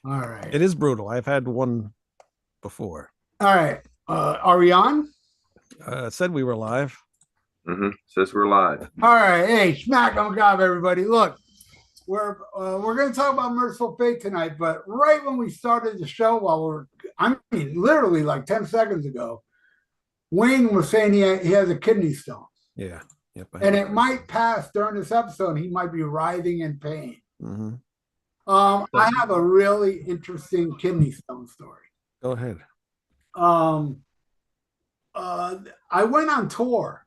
All right. It is brutal. I've had one before. All right. Are we on? It said we were live. Says we're live. All right. Hey, smack on job, everybody. Look, we're going to talk about Mercyful Fate tonight, but right when we started the show, I mean, literally like 10 seconds ago, Wayne was saying he has a kidney stone, Yeah. Yep. and it might pass during this episode. He might be writhing in pain. Mm-hmm. I have a really interesting kidney stone story. Go ahead. Um, I went on tour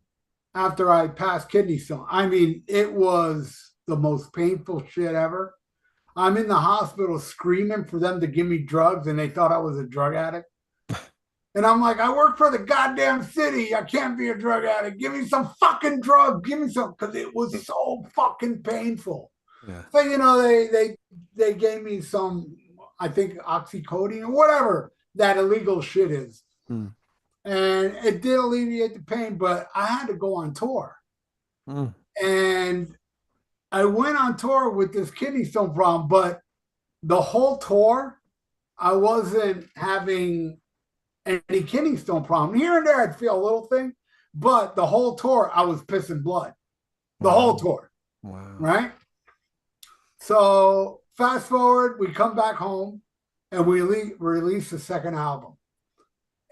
after I passed kidney stone. I mean, it was the most painful shit ever. I'm in the hospital screaming for them to give me drugs, and they thought I was a drug addict. And I'm like, I work for the goddamn city. I can't be a drug addict. Give me some fucking drug. Give me some, because it was so fucking painful. Yeah. So they gave me some, I think oxycodone or whatever that illegal shit is. Mm. And it did alleviate the pain, but I had to go on tour. Mm. And I went on tour with this kidney stone problem, but the whole tour, I wasn't having any kidney stone problem. Here and there, I'd feel a little thing, but the whole tour, I was pissing blood. The whole tour. Wow. Right? So fast forward, we come back home and we release the second album.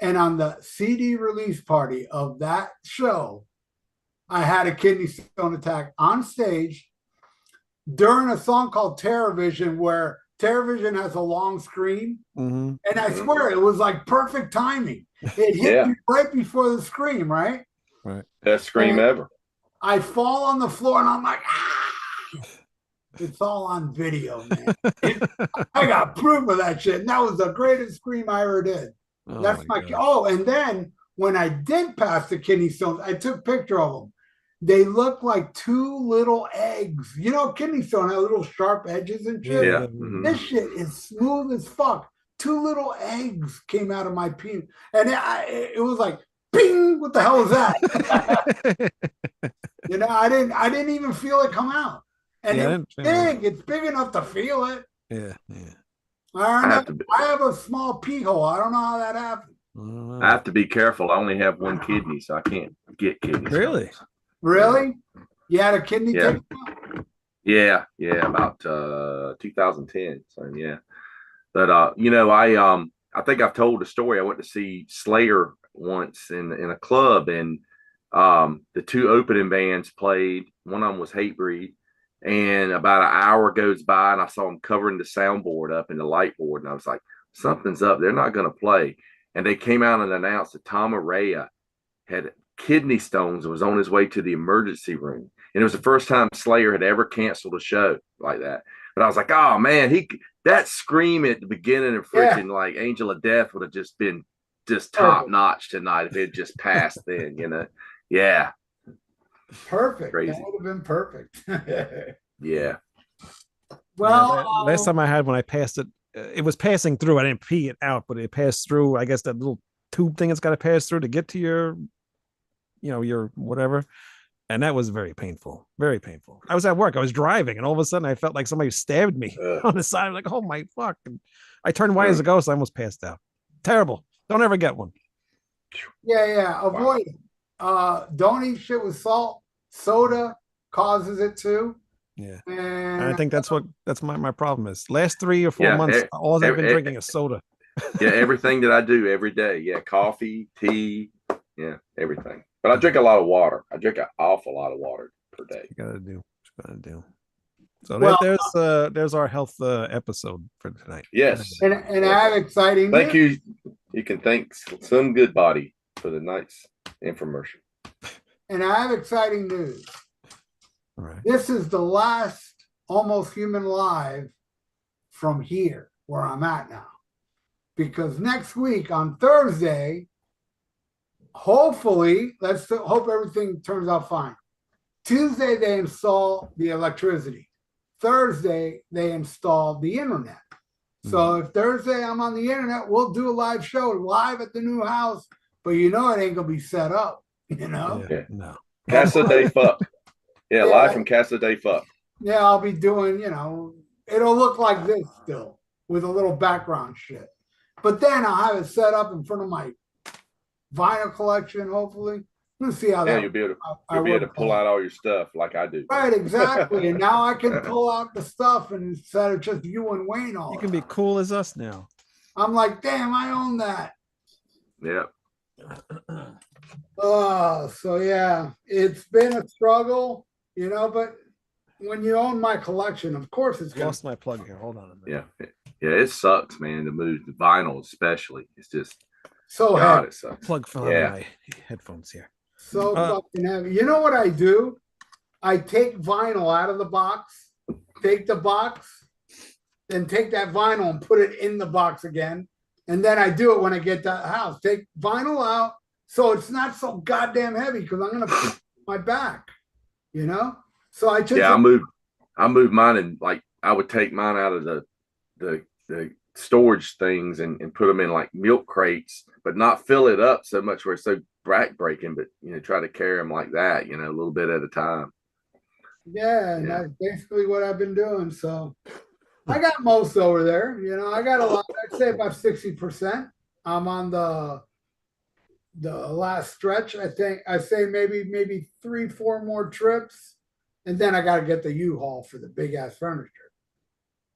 And on the CD release party of that show, I had a kidney stone attack on stage during a song called TerrorVision, where TerrorVision has a long scream. Mm-hmm. And I swear it was like perfect timing. It hit me right before the scream, right? Right. Best scream ever. I fall on the floor and I'm like, ah! It's all on video, man. I got proof of that shit. And that was the greatest scream I ever did. Oh, That's and then when I did pass the kidney stones, I took a picture of them. They look like two little eggs. You know, kidney stone have little sharp edges and shit. Yeah. This shit is smooth as fuck. Two little eggs came out of my penis, and it was like, bing! What the hell was that? I didn't even feel it come out, and it's big. It's big enough to feel it. Yeah. I have a small pee hole. I don't know how that happened. I have to be careful. I only have one kidney, so I can't get kidney stones. Really? Really? You had a kidney taken out? Yeah, about 2010. So yeah. But I think I've told the story. I went to see Slayer once in a club, and the two opening bands played. One of them was Hatebreed. And about an hour goes by, and I saw them covering the soundboard up in the light board. And I was like, something's up. They're not going to play. And they came out and announced that Tom Araya had kidney stones and was on his way to the emergency room. And it was the first time Slayer had ever canceled a show like that. But I was like, oh, man, that scream at the beginning of freaking like Angel of Death would have just been just top notch tonight if it just passed then, Yeah. Perfect. Crazy. That would have been perfect. Yeah. Well, last time I had when I passed it, it was passing through. I didn't pee it out, but it passed through. I guess that little tube thing it's got to pass through to get to your whatever. And that was very painful. Very painful. I was at work. I was driving, and all of a sudden I felt like somebody stabbed me on the side. I'm like, oh my fuck. And I turned white as a ghost. I almost passed out. Terrible. Don't ever get one. Yeah. Avoid it. Don't eat shit with salt. Soda causes it too. Yeah. And I think that's my problem is. Last 3 or 4 months, all I've been drinking is soda. Yeah, everything that I do every day. Yeah, coffee, tea, yeah, everything. But I drink a lot of water. I drink an awful lot of water per day. You gotta do. So there's our health episode for tonight. Yes. And I have exciting news. Thank you. You can thank Some Good Body for the night's infomercial. And I have exciting news. All right. This is the last Almost Human Live from here, where I'm at now. Because next week on Thursday, hopefully, hope everything turns out fine. Tuesday, they install the electricity. Thursday, they install the internet. So if Thursday I'm on the internet, we'll do a live show live at the new house. But it ain't going to be set up, Yeah. No. Casa de Fuck. Yeah, live from Casa de Fuck. Yeah, I'll be doing, it'll look like this still. with a little background shit. But then I'll have it set up in front of my vinyl collection, hopefully. Let's see how Yeah, that. you'll be able to pull out all your stuff like I do. Right, exactly. And now I can pull out the stuff and instead of just you and Wayne all. You can be cool as us now. I'm like, damn, I own that. Yeah. Oh, so yeah, it's been a struggle, you know, but when you own my collection, of course it's Lost my plug here. Hold on a minute. Yeah. Yeah, it sucks, man, to move the vinyl, especially. It's just so God, heavy. it sucks. Plug fell out of my headphones here. So fucking heavy. You know what I do? I take vinyl out of the box, take the box, then take that vinyl and put it in the box again. And then I do it when I get to the house. Take vinyl out so it's not so goddamn heavy because I'm gonna put my back, you know? So I just I moved mine, and like I would take mine out of the storage things and put them in like milk crates, but not fill it up so much where it's so back breaking, but you know, try to carry them like that, you know, a little bit at a time. Yeah, and that's basically what I've been doing. So I got most over there, you know, I got a lot, I'd say about 60%. I'm on the last stretch. I say maybe 3-4 more trips, and then I got to get the U-Haul for the big ass furniture.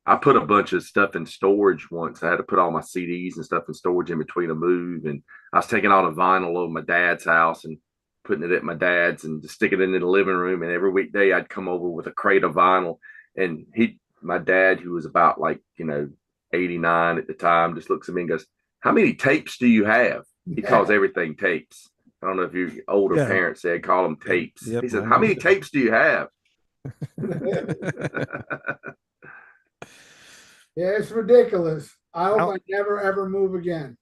I put a bunch of stuff in storage once. I had to put all my CDs and stuff in storage in between a move, and I was taking all the vinyl over my dad's house and putting it at my dad's and just sticking it in the living room. And every weekday I'd come over with a crate of vinyl, and my dad, who was about like, you know, 89 at the time, just looks at me and goes, "How many tapes do you have?" He calls everything tapes. I don't know if your older parents said call them tapes. Yep, he said, "How many tapes do you have?" Yeah, it's ridiculous. I hope I never ever move again.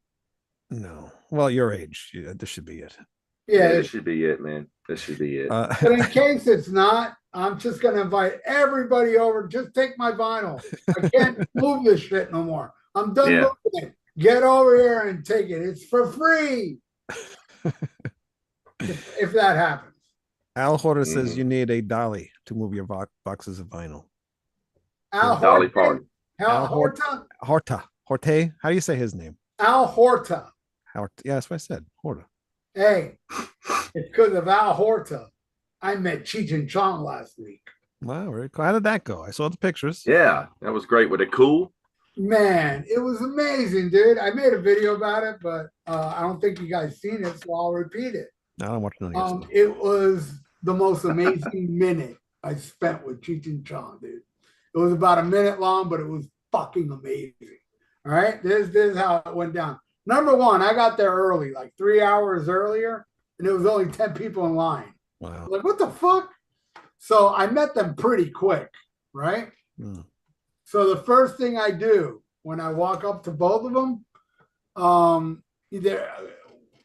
No. Well, your age, this should be it. Yeah, this should be it, man. This should be it. But in case it's not, I'm just gonna invite everybody over. Just take my vinyl. I can't move this shit no more. I'm done moving it. Get over here and take it. It's for free. if that happens. Al Horter says you need a dolly to move your boxes of vinyl. Al Dolly Parton. Al Horta? Horte? How do you say his name? Al Horta. Yeah, that's what I said. Horta. Hey, it's because of Al Horta. I met Cheech and Chong last week. Wow, very cool. How did that go? I saw the pictures. Yeah, that was great. Was it cool? Man, it was amazing, dude. I made a video about it, but I don't think you guys seen it, so I'll repeat it. No, I don't watch none of your stuff. It was the most amazing minute I spent with Cheech and Chong, dude. It was about a minute long, but it was fucking amazing. All right, this is how it went down. Number one, I got there early, like 3 hours earlier, and it was only 10 people in line. Wow. Like, what the fuck? So I met them pretty quick, right? So the first thing I do when I walk up to both of them,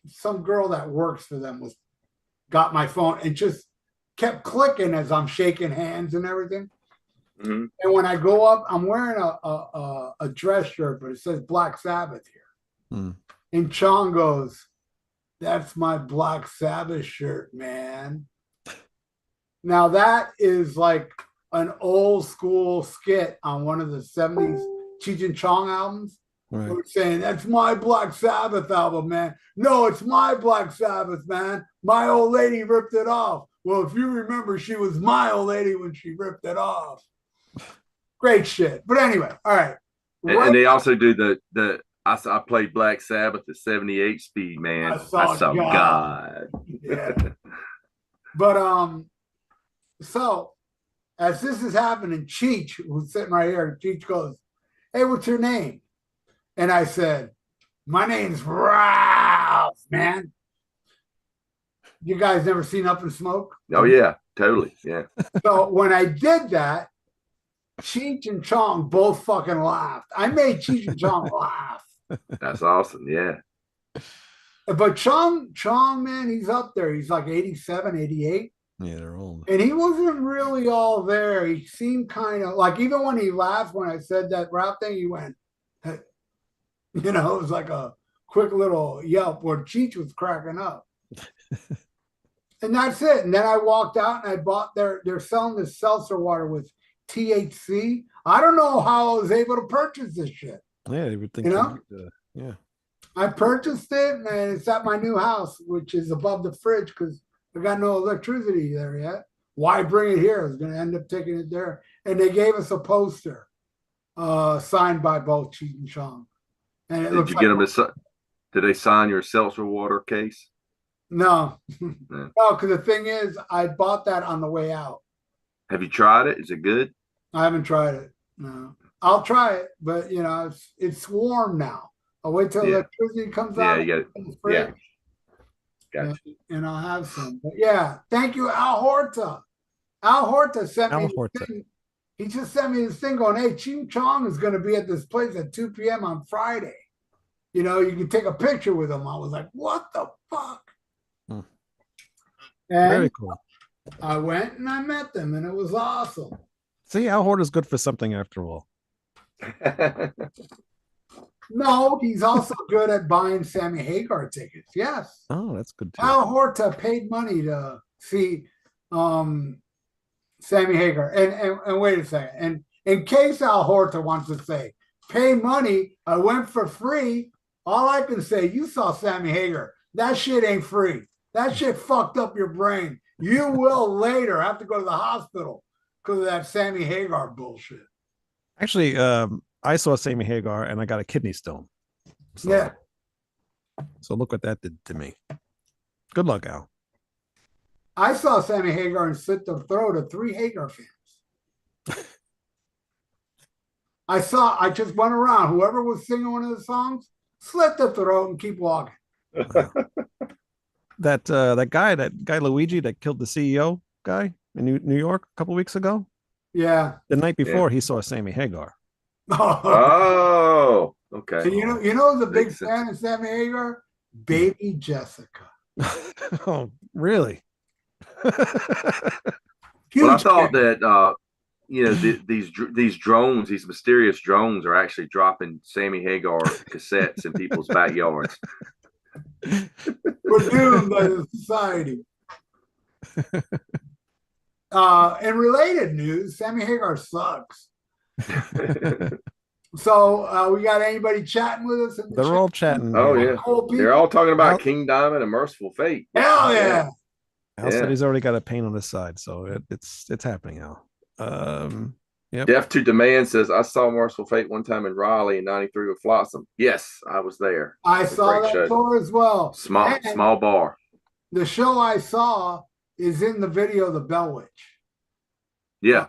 some girl that works for them got my phone and just kept clicking as I'm shaking hands and everything. And when I go up, I'm wearing a dress shirt, but it says Black Sabbath here. And Chong goes, "That's my Black Sabbath shirt, man." Now that is like an old school skit on one of the 70s Cheech and Chong albums. Right. We're saying, "That's my Black Sabbath album, man." No, it's my Black Sabbath, man. My old lady ripped it off. Well, if you remember, she was my old lady when she ripped it off. Great shit. But anyway, all right. And they also do I played Black Sabbath at 78 speed, man. I saw God. Yeah. But so as this is happening, Cheech, who's sitting right here, Cheech goes, "Hey, what's your name?" And I said, "My name's Ralph, man." You guys never seen Up in Smoke? Oh yeah, totally. Yeah. So when I did that, Cheech and Chong both fucking laughed. I made Cheech and Chong laugh. That's awesome. Yeah. But Chong, man, he's up there. He's like 87, 88. Yeah, they're old. And he wasn't really all there. He seemed kind of like, even when he laughed when I said that rap thing, he went, hey. You know, it was like a quick little yelp where Cheech was cracking up. And that's it. And then I walked out and I bought they're selling this seltzer water with THC. I don't know how I was able to purchase this shit. Yeah, you would think. You know? Yeah. I purchased it, and it's at my new house, which is above the fridge because I got no electricity there yet. Why bring it here? I was going to end up taking it there. And they gave us a poster signed by both Cheech and Chong. And Did you get them to? Did they sign your seltzer water case? No, Yeah. no, because the thing is, I bought that on the way out. Have you tried it? Is it good? I haven't tried it. No, I'll try it, but you know, it's warm now. I'll wait till electricity comes Yeah, out. you get it. Yeah. Gotcha. And I'll have some. But yeah, thank you, Al Horta. Al Horta sent me this thing. He just sent me this thing going, hey, Cheech Chong is going to be at this place at 2 p.m. on Friday. You know, you can take a picture with him. I was like, what the fuck? And very cool. I went and I met them, and it was awesome. See, Al Horta's good for something after all. No, he's also good at buying Samy Hagar tickets. Yes. Oh, that's good too. Al Horta paid money to see Samy Hagar. And wait a second. And in case Al Horta wants to say, pay money, I went for free. All I can say, you saw Samy Hagar. That shit ain't free. That shit fucked up your brain. You will later have to go to the hospital because of that Samy Hagar bullshit. Actually, I saw Samy Hagar and I got a kidney stone. So, yeah. So look what that did to me. Good luck, Al. I saw Samy Hagar and slit the throat of 3 Hagar fans. I just went around. Whoever was singing one of the songs, slit the throat and keep walking. That guy Luigi that killed the CEO guy in New York a couple weeks ago. Yeah. The night before, he saw Samy Hagar. Oh, okay. So you know the big fan of Samy Hagar? Baby Jessica. Oh, really? Well, I thought that these drones, these mysterious drones, are actually dropping Samy Hagar cassettes in people's backyards. We're doomed by the society. In related news, Samy Hagar sucks. So we got anybody chatting with us? They're all chatting. Oh yeah, cool. They're all talking about King Diamond and Mercyful Fate. Hell yeah! Al said he's already got a pain on his side, so it's happening, Al. Yep. Deaf to Demand says, I saw Mercyful Fate one time in Raleigh in '93 with Flotsam. Yes, I was there. I saw that tour as well. Small bar. The show I saw is in the video, The Bell Witch. Yeah.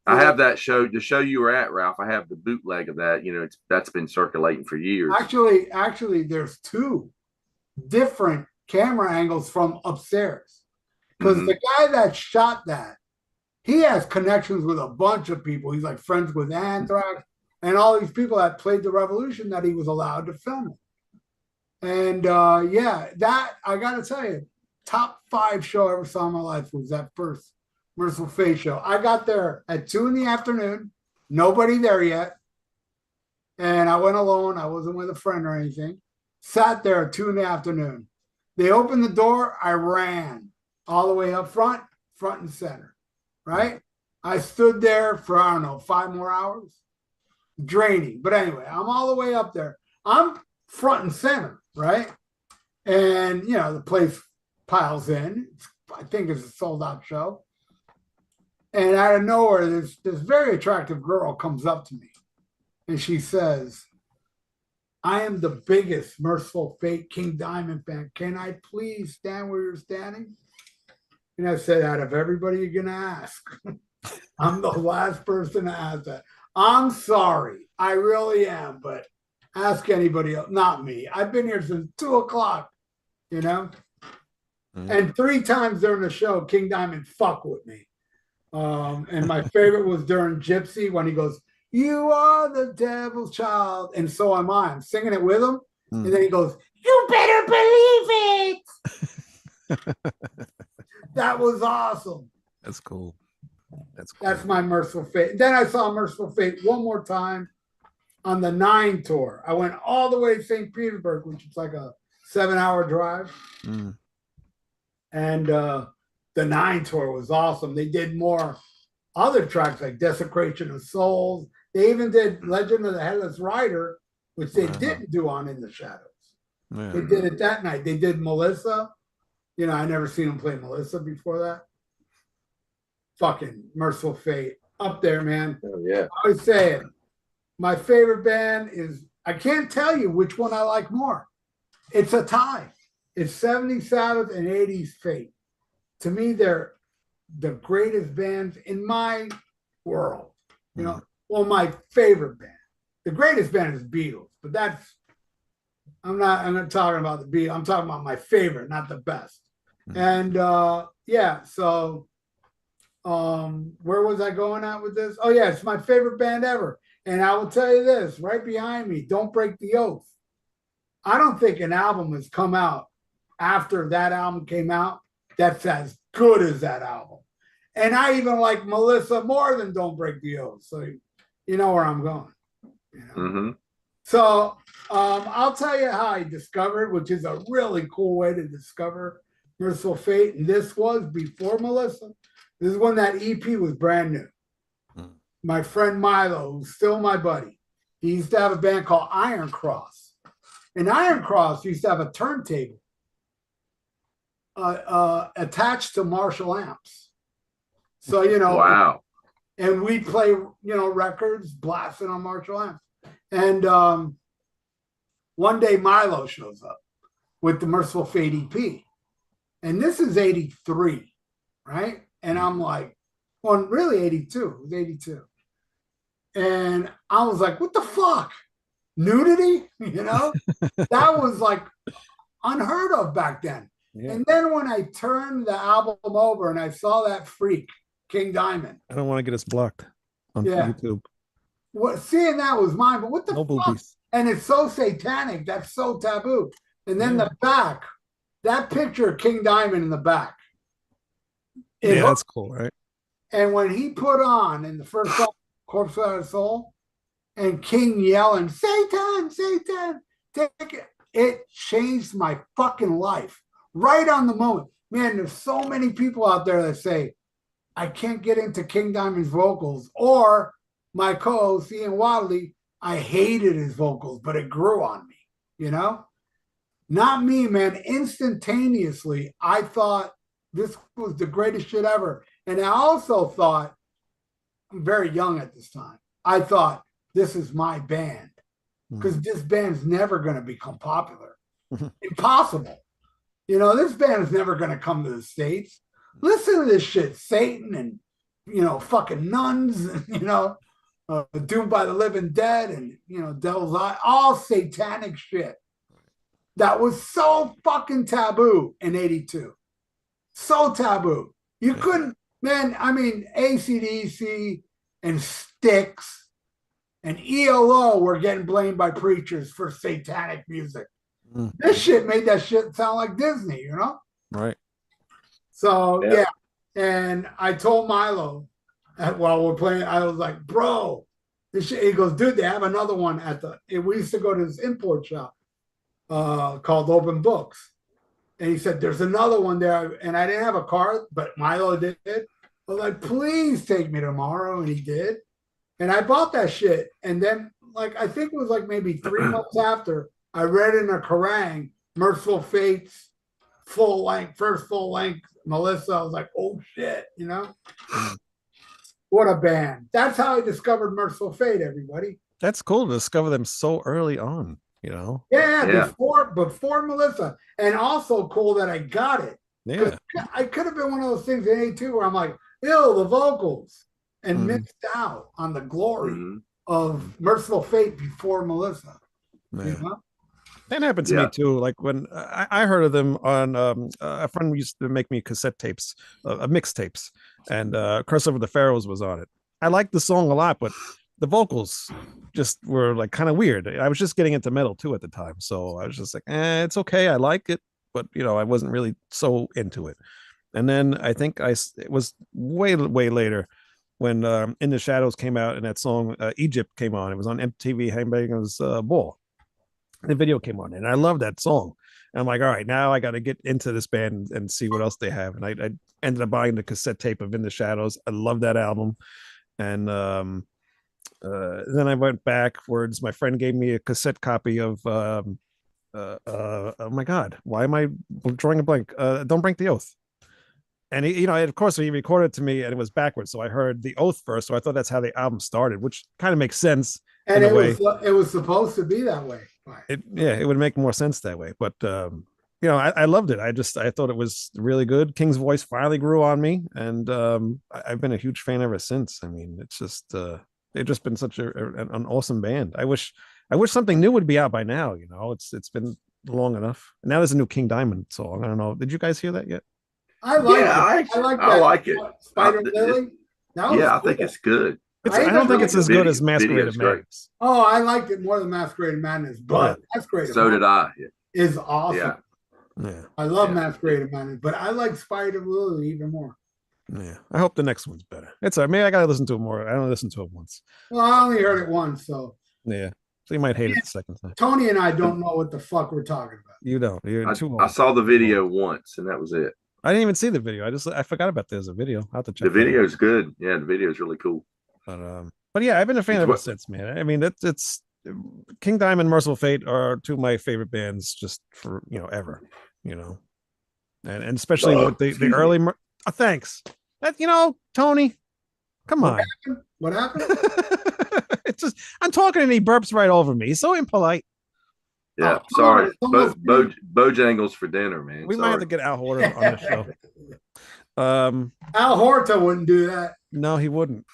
I have that show, the show you were at, Ralph. I have the bootleg of that. You know, that's been circulating for years. Actually, there's 2 different camera angles from upstairs. Because the guy that shot that, he has connections with a bunch of people. He's like friends with Anthrax and all these people that played the Revolution that he was allowed to film it. And that I got to tell you, top 5 show I ever saw in my life was that first Mercyful Fate show. I got there at 2 p.m, nobody there yet. And I went alone. I wasn't with a friend or anything. Sat there at 2 p.m. They opened the door. I ran all the way up front and center. Right? I stood there for, I don't know, 5 more hours. Draining. But anyway, I'm all the way up there. I'm front and center, right? And, the place piles in. I think it's a sold-out show. And out of nowhere, this very attractive girl comes up to me. And she says, I am the biggest Mercyful Fate King Diamond fan. Can I please stand where you're standing? And I said, out of everybody you're going to ask, I'm the last person to ask that. I'm sorry. I really am. But ask anybody else, not me. I've been here since 2 o'clock, And 3 times during the show, King Diamond fucked with me. And my favorite was during Gypsy when he goes, you are the devil's child. And so am I. I'm singing it with him. And then he goes, you better believe it. That was awesome. That's cool. That's my Mercyful Fate. Then I saw Mercyful Fate one more time on the 9 tour. I went all the way to St. Petersburg, which is like a 7-hour drive. And the 9 tour was awesome. They did more other tracks like Desecration of Souls. They even did Legend of the Headless Rider, which they didn't do on In the Shadows. Yeah. They did it that night. They did Melissa. You know, I never seen them play Melissa before that. Fucking Mercyful Fate. Up there, man. Oh, yeah. I was saying, my favorite band is, I can't tell you which one I like more. It's a tie. It's 70s Sabbath and 80s Fate. To me, they're the greatest bands in my world. You know, well, my favorite band. The greatest band is Beatles, but that's I'm not talking about the Beatles. I'm talking about my favorite, not the best. And yeah, so where was I going at with this? Oh yeah, it's my favorite band ever. And I will tell you this, right behind me, Don't Break the Oath. I don't think an album has come out after that album came out that's as good as that album. And I even like Melissa more than Don't Break the Oath. So you know where I'm going. You know? So I'll tell you how I discovered, which is a really cool way to discover Mercyful Fate. And this was before Melissa. This is when that EP was brand new. My friend Milo, who's still my buddy, he used to have a band called Iron Cross. And Iron Cross used to have a turntable attached to Marshall amps. So, you know, wow. And we'd play, you know, records blasting on Marshall amps. And one day Milo shows up with the Mercyful Fate EP. And this is 83, right? And I'm like, well, really 82. It was 82. And I was like, what the fuck? Nudity? You know? That was like unheard of back then. Yeah. And then when I turned the album over and I saw that freak, King Diamond. I don't want to get us blocked on YouTube. What seeing that was mine, but what the fuck? Boobies. And it's so satanic, that's so taboo. And then the back, that picture of King Diamond in the back. That's cool, right? And when he put on in the first song, Corpse Without a Soul, and King yelling, Satan, Satan, take it. It changed my fucking life right on the moment. Man, there's so many people out there that say, I can't get into King Diamond's vocals, or my co-host Ian Wadley, I hated his vocals, but it grew on me, you know? Not me, man. Instantaneously, I thought this was the greatest shit ever. And I also thought, I'm very young at this time, I thought, this is my band. Because this band's never going to become popular. Impossible. You know, this band is never going to come to the States. Listen to this shit. Satan and, you know, fucking nuns, and, you know, Doomed by the Living Dead and, you know, Devil's Eye, all satanic shit. That was so fucking taboo in 82. So taboo. You couldn't, man, I mean, AC/DC and Styx and ELO were getting blamed by preachers for satanic music. This shit made that shit sound like Disney, you know? Right. So, yeah. And I told Milo while we're playing, I was like, bro, this shit. He goes, dude, they have another one at we used to go to this import shop called Open Books. And he said, there's another one there. And I didn't have a card, but Milo did. I was like, please take me tomorrow. And he did. And I bought that shit. And then, like, I think it was like maybe 3 months after, I read in a Kerrang, Mercyful Fate's first full length Melissa. I was like, oh shit, you know? What a band. That's how I discovered Mercyful Fate, everybody. That's cool to discover them so early on, you know? Yeah. Before Melissa. And also cool that I got it. Yeah. I could have been one of those things in 82 where I'm like, ew, the vocals. And missed out on the glory of Mercyful Fate before Melissa. You know? That happened to me too. Like when I heard of them on a friend used to make me cassette tapes, mixtapes, and Curse Over the Pharaohs was on it. I liked the song a lot, but the vocals just were like kind of weird. I was just getting into metal too at the time, so I was just like, it's okay, I like it, but you know, I wasn't really so into it. And then I think it was way later when In the Shadows came out and that song Egypt came on. It was on MTV Headbangers Ball. The video came on and I love that song. And I'm like, all right, now I got to get into this band and see what else they have. And I ended up buying the cassette tape of In the Shadows. I love that album. And then I went backwards. My friend gave me a cassette copy of oh my God, why am I drawing a blank? Don't Break the Oath. And he, of course, he recorded it to me, and it was backwards. So I heard the Oath first. So I thought that's how the album started, which kind of makes sense And in a way. it was supposed to be that way. It would make more sense that way. But I loved it. I thought it was really good. King's voice finally grew on me, and I've been a huge fan ever since. I mean, it's just they've just been such an awesome band. I wish something new would be out by now. It's been long enough. Now there's a new King Diamond song. I don't know. Did you guys hear that yet? I like it. I like it. Spider Lily. I think it's good. I don't think it's as good as Masquerade of Madness. Oh, I liked it more than Masquerade of Madness, but Masquerade of Madness. So did I. Is awesome. Yeah. I love Masquerade of Madness, but I like Spider Lily even more. Yeah. I hope the next one's better. It's maybe I gotta listen to it more. I only listened to it once. Well, I only heard it once, so yeah. So you might hate it the second time. Tony and I don't know what the fuck we're talking about. You don't. You're too old. I saw the video once, and that was it. I didn't even see the video. I forgot about there's a video. I'll have to check. The video's good. Yeah, the video's really cool. But yeah, I've been a fan of it since, man. I mean, it's King Diamond, Mercyful Fate are two of my favorite bands just for ever. And especially with the early. Thanks. That Tony, come on. What happened? It's just I'm talking and he burps right over me. He's so impolite. Yeah, sorry. Bojangles for dinner, man. We might have to get Al Horta on the show. Al Horta wouldn't do that. No, he wouldn't.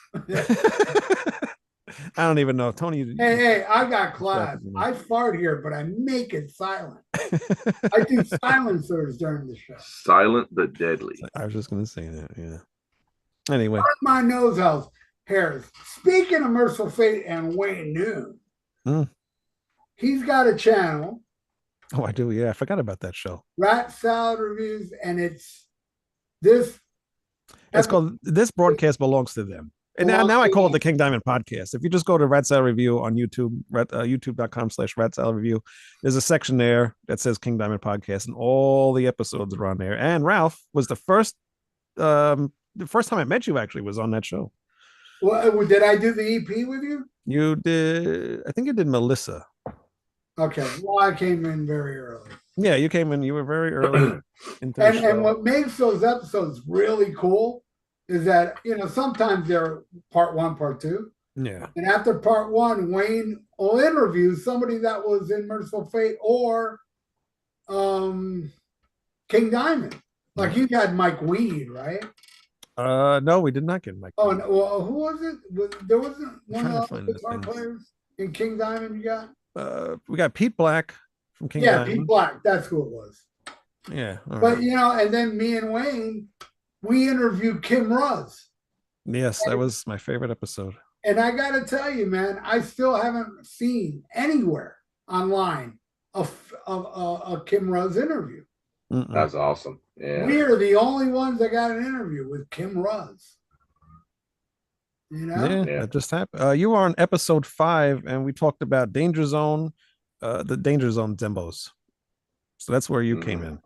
I don't even know. Tony. Hey, I got class. I fart here, but I make it silent. I do silencers during the show. Silent but deadly. I was just going to say that. Yeah. Anyway. My nose hairs. Speaking of Mercyful Fate and Wayne Noon, he's got a channel. Oh, I do. Yeah, I forgot about that show. Rat Salad Reviews, and it's this. It's called This Broadcast Belongs to Them. And now I call it the King Diamond Podcast. If you just go to Rat Salad Review on YouTube, youtube.com/Rat Salad Review, there's a section there that says King Diamond Podcast, and all the episodes are on there. And Ralph was the first time I met you actually was on that show. Well, did I do the EP with you? You did. I think you did Melissa. Okay. Well, I came in very early. Yeah, you came in. You were very early into the show. And what makes those episodes really cool is that, sometimes they're part one, part two. Yeah. And after part one, Wayne will interview somebody that was in Mercyful Fate or King Diamond. Like you had Mike Weed, right? No, we did not get Mike. Oh, no, well, who was it? There wasn't one of the guitar players in King Diamond you got? We got Pete Black from King Diamond. Yeah, Pete Black. That's who it was. Yeah. But, and then me and Wayne, we interviewed Kim Ruz. Yes, that was my favorite episode. And I got to tell you, man, I still haven't seen anywhere online a Kim Ruz interview. That's awesome. Yeah. We are the only ones that got an interview with Kim Ruz. Yeah, that just happened. You were on episode 5, and we talked about Danger Zone, the Danger Zone demos. So that's where you came in.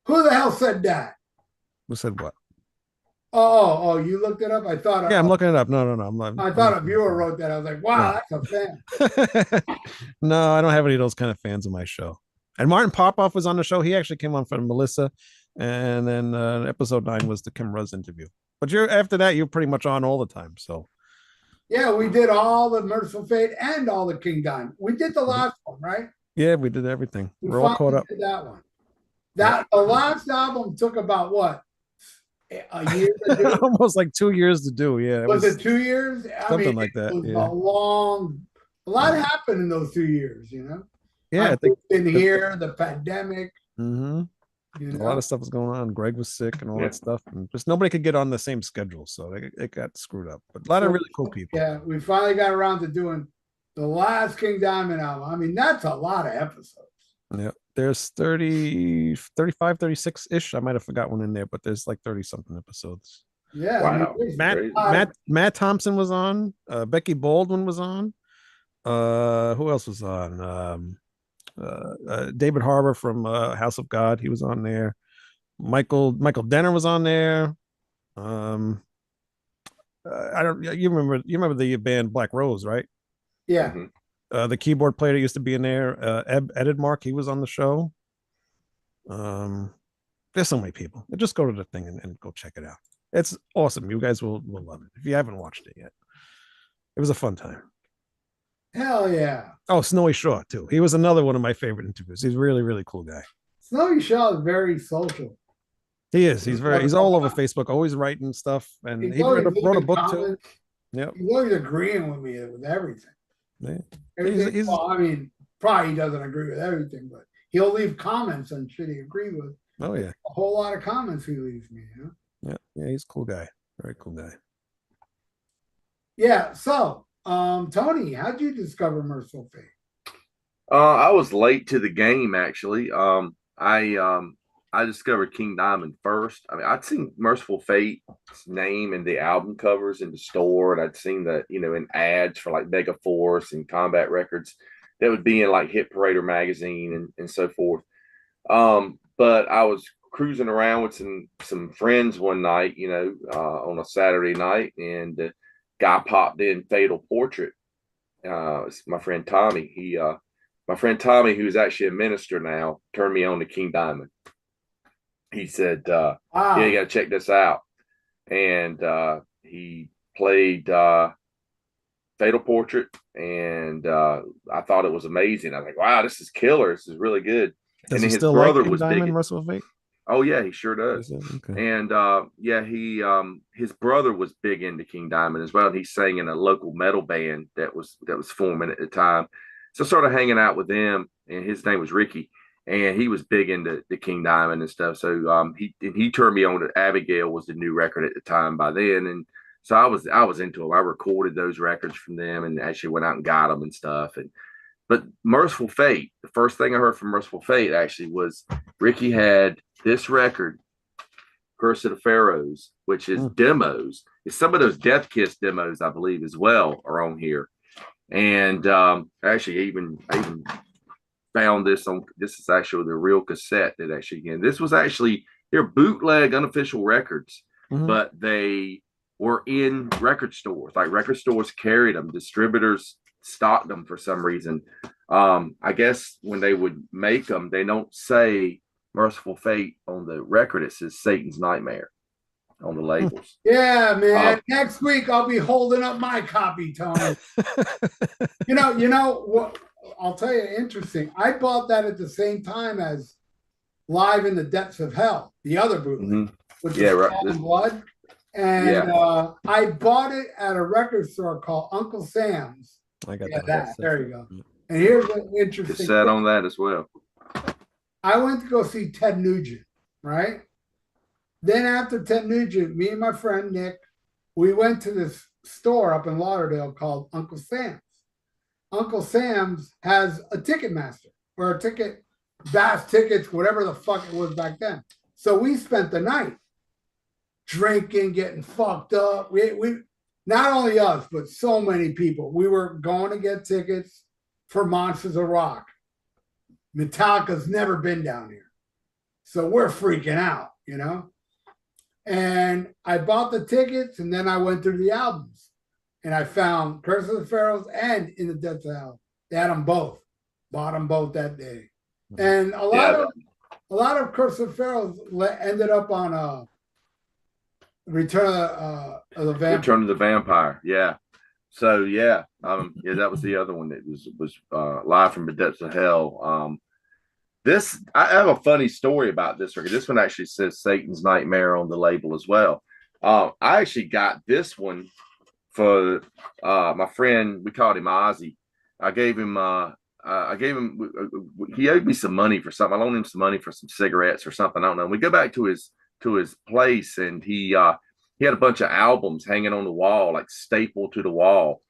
Who the hell said that? Who said what? Oh, you looked it up? I thought. Yeah, I'm looking it up. No. I thought a viewer wrote that. I was like, wow, that's a fan. No, I don't have any of those kind of fans of my show. And Martin Popoff was on the show. He actually came on for Melissa. And then episode 9 was the Kim Ruz interview. But after that, you're pretty much on all the time. So yeah, we did all the Mercyful Fate and all the King Diamond. We did the last one, right? Yeah, we did everything. We're all caught up. Did that one. The last album took about what? A year to do? Almost like 2 years to do. Yeah. Was it 2 years? Something like that. It was a lot happened in those 2 years, Yeah, I think in here, the pandemic. Mm-hmm. A lot of stuff was going on. Greg was sick and all that stuff, and just nobody could get on the same schedule, so it got screwed up. But a lot of really cool people. Yeah, we finally got around to doing the last King Diamond album. I mean, that's a lot of episodes. Yeah, there's 30, 35, 36-ish. I might have forgot one in there, but there's like 30-something episodes. Yeah. Wow. Matt Thompson was on. Becky Baldwin was on. Who else was on? David Harbour from House of God. He was on there. Michael Denner was on there. I don't. You remember the band Black Rose, right? Yeah. The keyboard player that used to be in there, Edit Mark. He was on the show. There's so many people. Just go to the thing and go check it out. It's awesome. You guys will love it if you haven't watched it yet. It was a fun time. Hell yeah. Oh, Snowy Shaw too. He was another one of my favorite interviews. He's a really, really cool guy. Snowy Shaw is very social. He is. He's all over Facebook, always writing stuff, and he wrote a book too. Yeah, he's always agreeing with me with everything. Yeah. Everything. Well, I mean, probably he doesn't agree with everything, but he'll leave comments on shit he agrees with. Oh yeah, a whole lot of comments he leaves me. You know? Yeah, he's a cool guy. Very cool guy. Yeah. So, Tony, how'd you discover Mercyful Fate? I was late to the game actually. I discovered King Diamond first. I mean, I'd seen Mercyful Fate's name in the album covers in the store, and I'd seen that, in ads for like Mega Force and Combat Records that would be in like Hit Parader magazine and so forth. But I was cruising around with some friends one night, on a Saturday night, and the guy popped in Fatal Portrait. It's my friend Tommy. My friend Tommy, who's actually a minister now, turned me on to King Diamond. He said, wow. Yeah, you got to check this out. And he played Fatal Portrait, and I thought it was amazing. I was like, wow, this is killer. This is really good. Does and he his still brother like was Diamond, big. Mercyful Fate? Oh yeah, he sure does. Okay. And his brother was big into King Diamond as well. And he sang in a local metal band that was forming at the time. So I started hanging out with them, and his name was Ricky, and he was big into the King Diamond and stuff. So he turned me on to Abigail was the new record at the time by then, and so I was into them. I recorded those records from them and actually went out and got them and stuff. But Mercyful Fate, the first thing I heard from Mercyful Fate actually was Ricky had this record, Curse of the Pharaohs, which is demos. It's some of those Death Kiss demos, I believe, as well, are on here. And actually, I even found this on. This is actually the real cassette that actually. Again, this was actually they're bootleg, unofficial records, but they were in record stores. Like record stores carried them. Distributors stocked them for some reason. I guess when they would make them, they don't say Mercyful Fate on the record. It says Satan's Nightmare on the labels. Yeah, man. Next week I'll be holding up my copy, Tony. you know what? I'll tell you, interesting. I bought that at the same time as Live in the Depths of Hell, the other bootleg, which is right. Blood. And I bought it at a record store called Uncle Sam's. I got that. There you go. And here's an interesting cassette on that as well. I went to go see Ted Nugent, right? Then after Ted Nugent, me and my friend Nick, we went to this store up in Lauderdale called Uncle Sam's. Uncle Sam's has a Ticketmaster or a ticket, Bass Tickets, whatever the fuck it was back then. So we spent the night drinking, getting fucked up. We not only us, but so many people. We were going to get tickets for Monsters of Rock. Metallica's never been down here. So we're freaking out, And I bought the tickets, and then I went through the albums. And I found Curse of the Pharaohs and In the Depths of Hell. They had them both. Bought them both that day. And a lot of Curse of the Pharaohs ended up on Return of the Vampire. Return of the Vampire, yeah. So that was the other one that was Live from the Depths of Hell. I have a funny story about this record. This one actually says Satan's Nightmare on the label as well. I actually got this one for my friend. We called him Ozzy. I gave him. He owed me some money for something. I loaned him some money for some cigarettes or something. I don't know. We go back to his place, and he had a bunch of albums hanging on the wall, like stapled to the wall.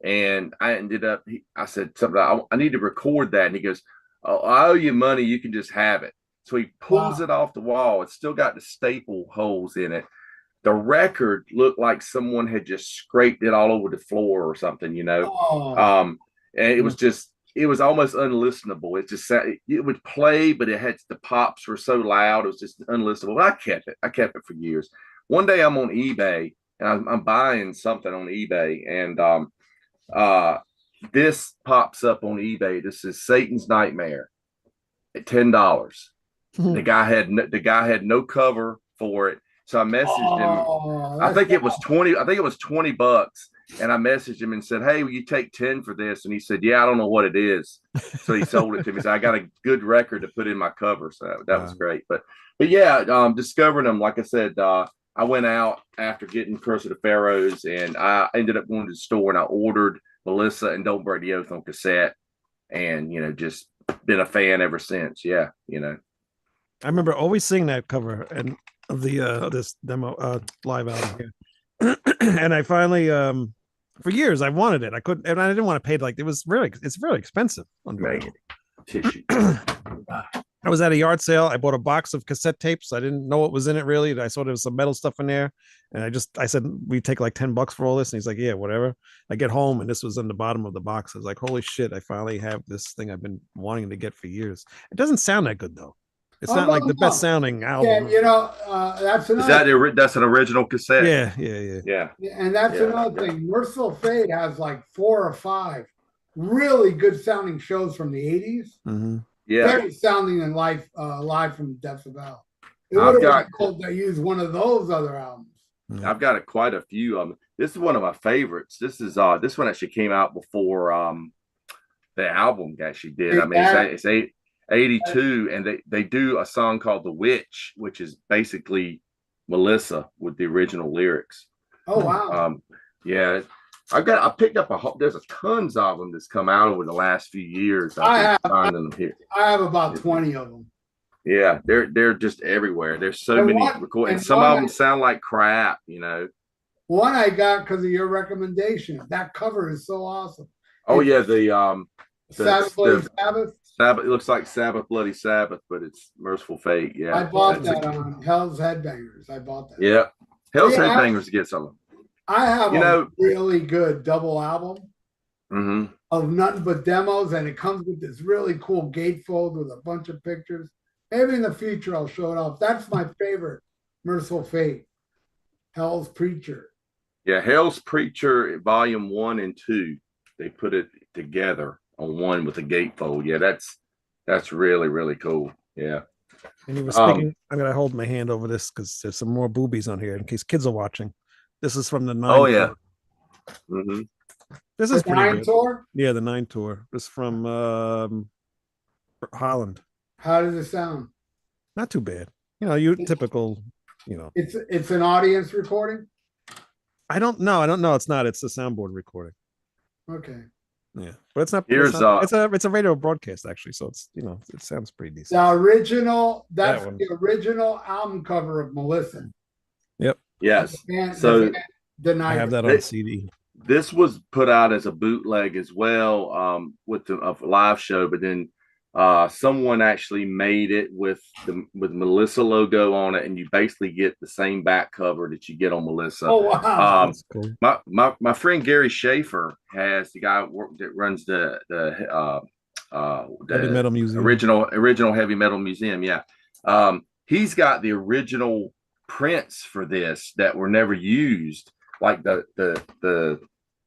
And I ended up. I said something. I need to record that, and he goes, "Oh, I owe you money. You can just have it." So he pulls it off the wall. It's still got the staple holes in it. The record looked like someone had just scraped it all over the floor or something, And it was just it was almost unlistenable. It just it would play, but it had the pops were so loud, it was just unlistenable. But I kept it. I kept it for years. One day I'm on eBay and I'm buying something on eBay, and this pops up on eBay. This is Satan's Nightmare at $10. The guy had no cover for it. So I messaged him. I think it was 20. I think it was $20. And I messaged him and said, "Hey, will you take 10 for this?" And he said, "Yeah, I don't know what it is." So he sold it to me. So I got a good record to put in my cover. So that was great. But yeah, discovering them, like I said, I went out after getting Curse of the Pharaohs, and I ended up going to the store and I ordered Melissa and Don't Break the Oath on cassette, and just been a fan ever since. Yeah, I remember always seeing that cover and of the this demo live album here. And I finally for years I wanted it. I couldn't, and I didn't want to pay it's really expensive. Tissue. I was at a yard sale. I bought a box of cassette tapes. I didn't know what was in it really. I saw there was some metal stuff in there. And I said, "We take like $10 for all this." And he's like, "Yeah, whatever." I get home and this was in the bottom of the box. I was like, "Holy shit, I finally have this thing I've been wanting to get for years." It doesn't sound that good though. It's not like the best sounding album. Yeah, that's another. That's an original cassette? Yeah. And that's another thing. Mercyful Fate has like 4 or 5 really good sounding shows from the 80s. Mm-hmm. Yeah, very sounding in live from the depths of hell. It would have been cool to use one of those other albums. I've got quite a few. This is one of my favorites. This one actually came out before the album actually did. I mean, it's 82, and they do a song called "The Witch," which is basically Melissa with the original lyrics. Oh wow! Yeah, I picked up there's a tons of them that's come out over the last few years. I finding them here. I have about 20 of them. Yeah, they're just everywhere. There's so many recordings. Some of them sound like crap, One I got because of your recommendation. That cover is so awesome. Oh yeah, the Sabbath Bloody Sabbath. Sabbath. It looks like Sabbath Bloody Sabbath, but it's Mercyful Fate. Yeah, I bought that on Hell's Headbangers. I bought that. Yeah, Hell's Headbangers gets some of them. I have a really good double album of nothing but demos, and it comes with this really cool gatefold with a bunch of pictures. Maybe in the future I'll show it off. That's my favorite Mercyful Fate. Hell's Preacher. Yeah, Hell's Preacher, Volume 1 and 2. They put it together on one with a gatefold. Yeah, that's really, really cool. Yeah. And he was speaking. I'm gonna hold my hand over this because there's some more boobies on here in case kids are watching. This is from the 9. Oh yeah. Mm-hmm. This is the 9 tour. Yeah, the 9 tour. This is from Holland. How does it sound? Not too bad. You typical. It's an audience recording. I don't know. It's not. It's a soundboard recording. Okay. Yeah, but it's not. It's a radio broadcast actually, so it's it sounds pretty decent. The original. That's the original album cover of Melissa. Yep. Yes. I have that on CD. This was put out as a bootleg as well, with a live show, but then someone actually made it with Melissa logo on it, and you basically get the same back cover that you get on Melissa. Oh wow! That's cool. My friend Gary Schaefer has the guy that runs the Heavy Metal Museum, original Heavy Metal Museum. Yeah, he's got the original prints for this that were never used, like the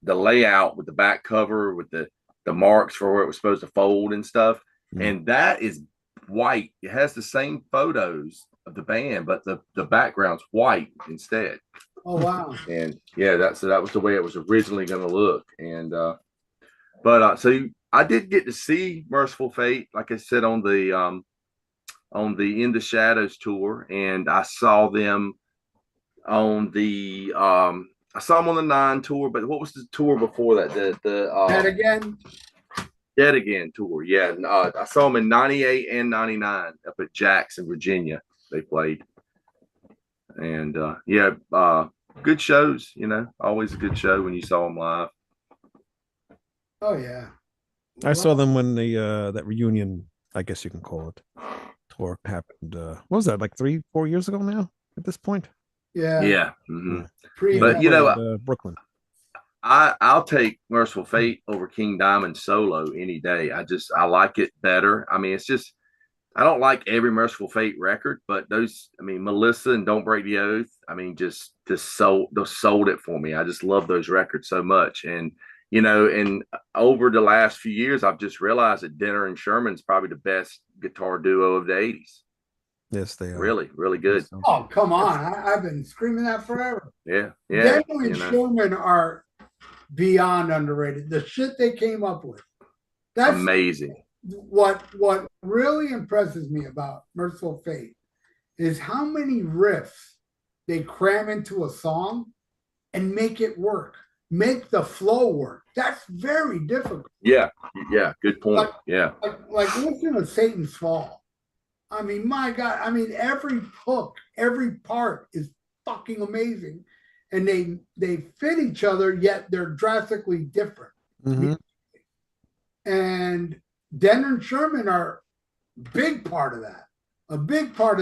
layout with the back cover with the marks for where it was supposed to fold and stuff. And that is white. It has the same photos of the band, but the background's white instead. Oh wow! And yeah, that was the way it was originally going to look. And so I did get to see Mercyful Fate, like I said, on the In the Shadows tour, and I saw them on the on the 9 tour. But what was the tour before that? That again. Dead Again tour. Yeah. I saw them in 98 and 99 up at Jackson, Virginia. They played. And good shows, always a good show when you saw them live. Oh yeah. I saw them when that reunion, I guess you can call it, tour happened. What was that, like 3-4 years ago now at this point? Yeah. Yeah. Mm-hmm. But Brooklyn. I'll take Merciful Fate over King Diamond solo any day. I like it better. I mean, it's just I don't like every Merciful Fate record, but those, I mean, Melissa and Don't Break the Oath, I mean, just sold it for me. I just love those records so much. And, and over the last few years, I've just realized that Denner and Sherman's probably the best guitar duo of the 80s. Yes, they are. Really, really good. Oh, come on. I've been screaming that forever. Yeah. Denner and Sherman are beyond underrated. The shit they came up with. That's amazing. What really impresses me about Mercyful Fate is how many riffs they cram into a song and make it work, make the flow work. That's very difficult. Yeah, good point. Like listen to Satan's Fall. I mean, my God, I mean, every hook, every part is fucking amazing. And they fit each other, yet they're drastically different. Mm-hmm. And Denner and Sherman are a big part of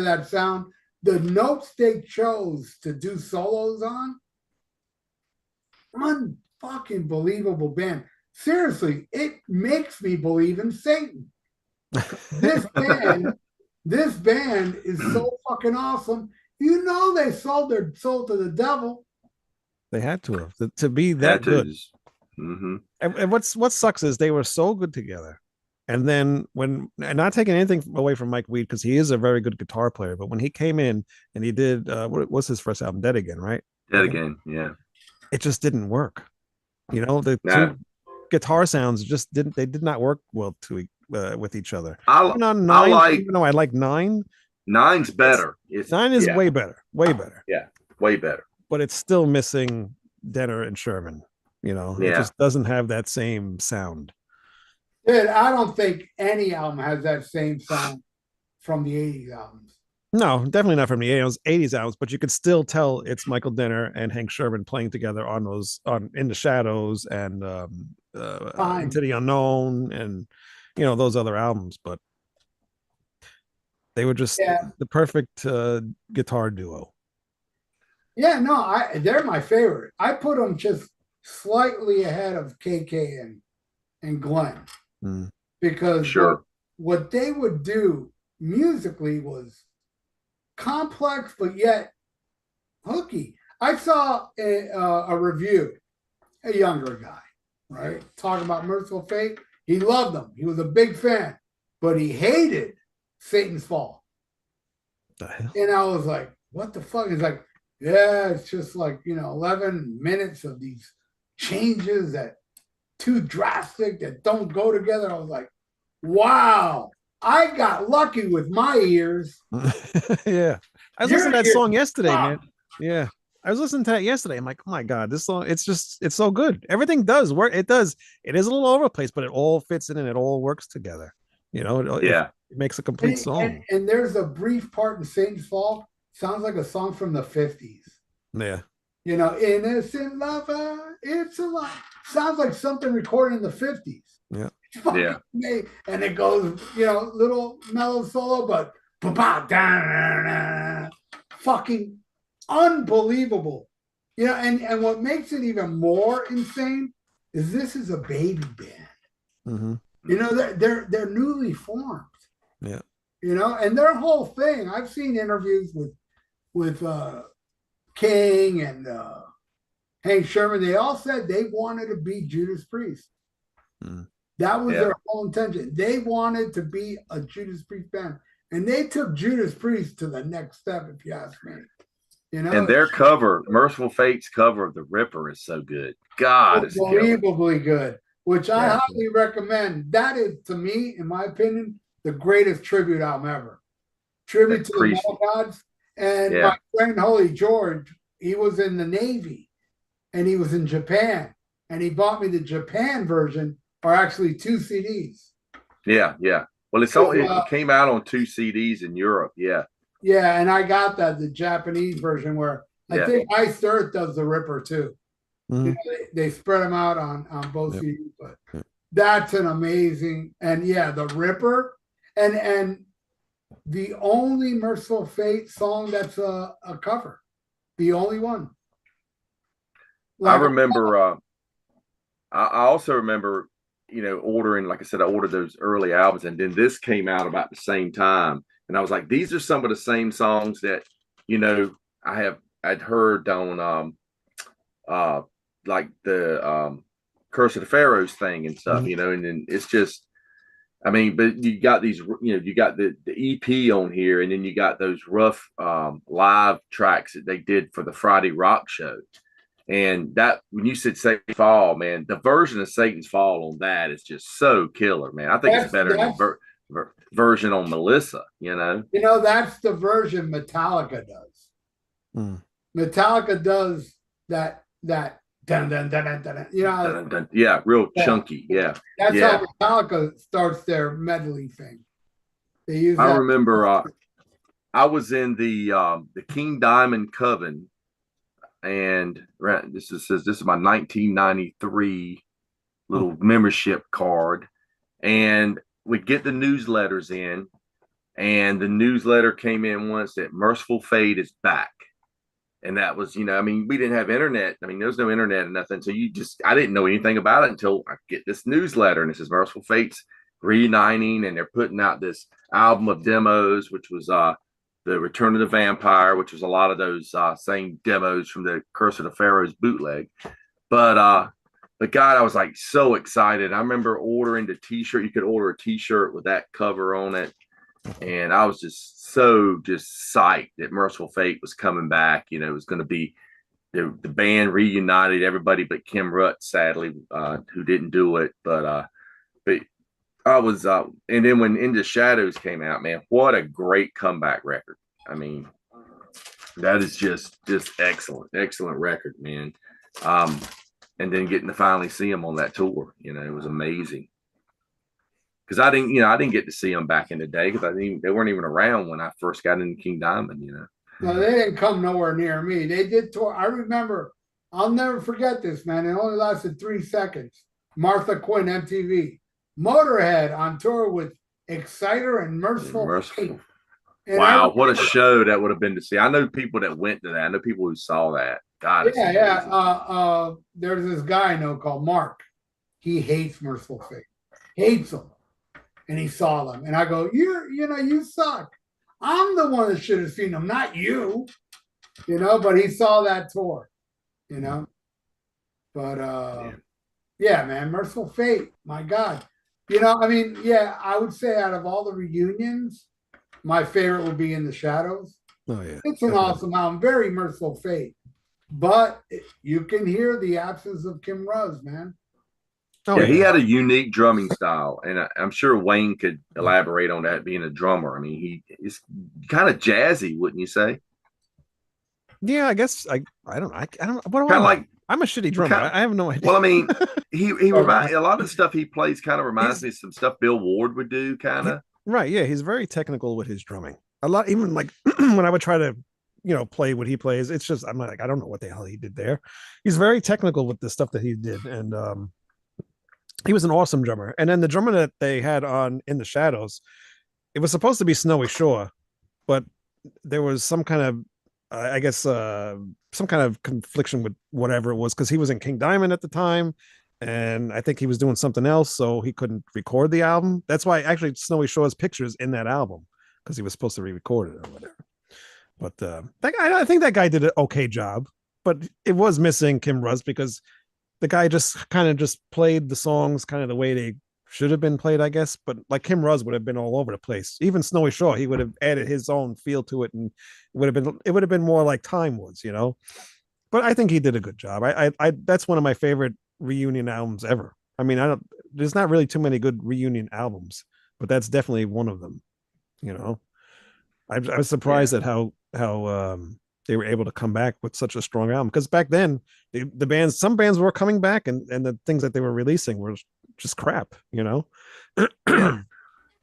that sound. The notes they chose to do solos on, unfucking believable band. Seriously, it makes me believe in Satan. This band is so fucking awesome. They sold their soul to the devil. They had to have to be that good. Mm-hmm. And what sucks is they were so good together. And then and not taking anything away from Mike Weed, because he is a very good guitar player, but when he came in and he did what's his first album, Dead Again, right? Dead Again, yeah. It just didn't work. The two guitar sounds did not work well with each other. I like 9. 9's better. 9 is way better. Yeah, way better. But it's still missing Denner and Sherman. It just doesn't have that same sound. Dude, I don't think any album has that same sound from the 80s albums. No, definitely not from the 80s albums, but you could still tell it's Michael Denner and Hank Sherman playing together on In the Shadows and Into the Unknown and those other albums, but they were just the perfect guitar duo. Yeah, no, they're my favorite. I put them just slightly ahead of KK and Glenn. Because what they would do musically was complex, but yet hooky. I saw a review, a younger guy, right, talking about Mercyful Fate. He loved them. He was a big fan, but he hated Satan's Fall. The hell? And I was like, what the fuck? He's like, yeah, it's just like, 11 minutes of these changes that too drastic, that don't go together. I was like, wow, I got lucky with my ears. Yeah. I was listening to that song yesterday, man. Yeah. I was listening to that yesterday. I'm like, oh my God, this song, it's so good. Everything does work. It does. It is a little over the place, but it all fits in and it all works together. It makes a complete song. And there's a brief part in Satan's Fall. Sounds like a song from the 50s. Yeah. Innocent lover, it's a lot. Sounds like something recorded in the 50s. Yeah. And it goes, little mellow solo, but fucking unbelievable. And what makes it even more insane is this is a baby band. Mm-hmm. They're newly formed. Yeah. And their whole thing, I've seen interviews with King and Hank Sherman. They all said they wanted to be Judas Priest. That was their whole intention. They wanted to be a Judas Priest band, and they took Judas Priest to the next step, if you ask me. And their cover, Mercyful Fate's cover of the Ripper, is so good. God, it's unbelievably good, which I highly recommend. That is, to me, in my opinion, the greatest tribute album ever. Tribute to the Metal Gods. And my friend Holy George, he was in the Navy and he was in Japan, and he bought me the Japan version, or actually 2 CDs. Yeah. Well, it came out on 2 CDs in Europe. Yeah. Yeah, and I got the Japanese version where I think Iced Earth does the Ripper too. Mm-hmm. They spread them out on both CDs, but that's an amazing, and the Ripper, and the only Mercyful Fate song that's a cover, the only one. I remember I also remember, ordering, like I said, I ordered those early albums, and then this came out about the same time, and I was like, these are some of the same songs that, I'd heard on uh like the Curse of the Pharaohs thing and stuff, and then it's just, I mean, but you got these, you got the EP on here, and then you got those rough live tracks that they did for the Friday Rock show. And that, when you said Satan's Fall, man, the version of Satan's Fall on that is just so killer, man. I think it's better than the version on Melissa, That's the version Metallica does. Metallica does that dun, dun, dun, dun, dun, dun, dun, yeah, real chunky. Yeah. That's how Metallica starts their medley thing. They use I remember I was in the King Diamond Coven, and this is my 1993 little membership card, and we'd get the newsletters in, and the newsletter came in once that Mercyful Fate is back. And that was, we didn't have internet. I mean, there was no internet and nothing. So I didn't know anything about it until I get this newsletter, and it says Mercyful Fate's reuniting, and they're putting out this album of demos, which was the Return of the Vampire, which was a lot of those same demos from the Curse of the Pharaohs bootleg. But God, I was like so excited. I remember ordering the t-shirt. You could order a t-shirt with that cover on it. And I was just psyched that Mercyful Fate was coming back. It was going to be the band reunited, everybody but Kim Rutt, sadly, who didn't do it. But I was, and then when In the Shadows came out, man, what a great comeback record. I mean, that is just excellent record, man. And then getting to finally see them on that tour, it was amazing. Because I didn't get to see them back in the day, because they weren't even around when I first got into King Diamond. No, they didn't come nowhere near me. They did tour. I remember. I'll never forget this, man. It only lasted 3 seconds. Martha Quinn, MTV, Motorhead on tour with Exciter and Mercyful Fate. Wow, what a show that would have been to see. I know people that went to that. I know people who saw that. God, yeah. There's this guy I know called Mark. He hates Mercyful Fate. Hates them. And he saw them, and I go, you suck. I'm the one that should have seen them, not you. But he saw that tour, But yeah, man, Mercyful Fate, my God. I would say out of all the reunions, my favorite would be In the Shadows. Oh yeah, it's an awesome album, very Mercyful Fate. But you can hear the absence of Kim Russ, man. Yeah, he had a unique drumming style, and I'm sure Wayne could elaborate on that, being a drummer. I mean, he's kind of jazzy, wouldn't you say? Yeah, I guess I don't know. What I'm a shitty drummer. I have no idea. Well, I mean, he reminds, a lot of the stuff he plays kind of reminds me of some stuff Bill Ward would do, kind of. Right? Yeah, he's very technical with his drumming. A lot, even like when I would try to, play what he plays, it's just I'm like, I don't know what the hell he did there. He's very technical with the stuff that he did, and he was an awesome drummer. And then the drummer that they had on In the Shadows, it was supposed to be Snowy Shore, but there was some kind of, I guess, some kind of confliction with whatever it was, because he was in King Diamond at the time, and I think he was doing something else, so he couldn't record the album. That's why actually Snowy Shore's pictures in that album, because he was supposed to re-record it or whatever. But I think that guy did an okay job, but it was missing Kim Russ, because the guy just kind of just played the songs kind of the way they should have been played, I guess. But like Kim Russ would have been all over the place. Even Snowy Shore, he would have added his own feel to it, and it would have been more like Time was, But I think he did a good job. I that's one of my favorite reunion albums ever. I mean, there's not really too many good reunion albums, but that's definitely one of them. I was surprised at how they were able to come back with such a strong album, because back then some bands were coming back, and the things that they were releasing were just crap,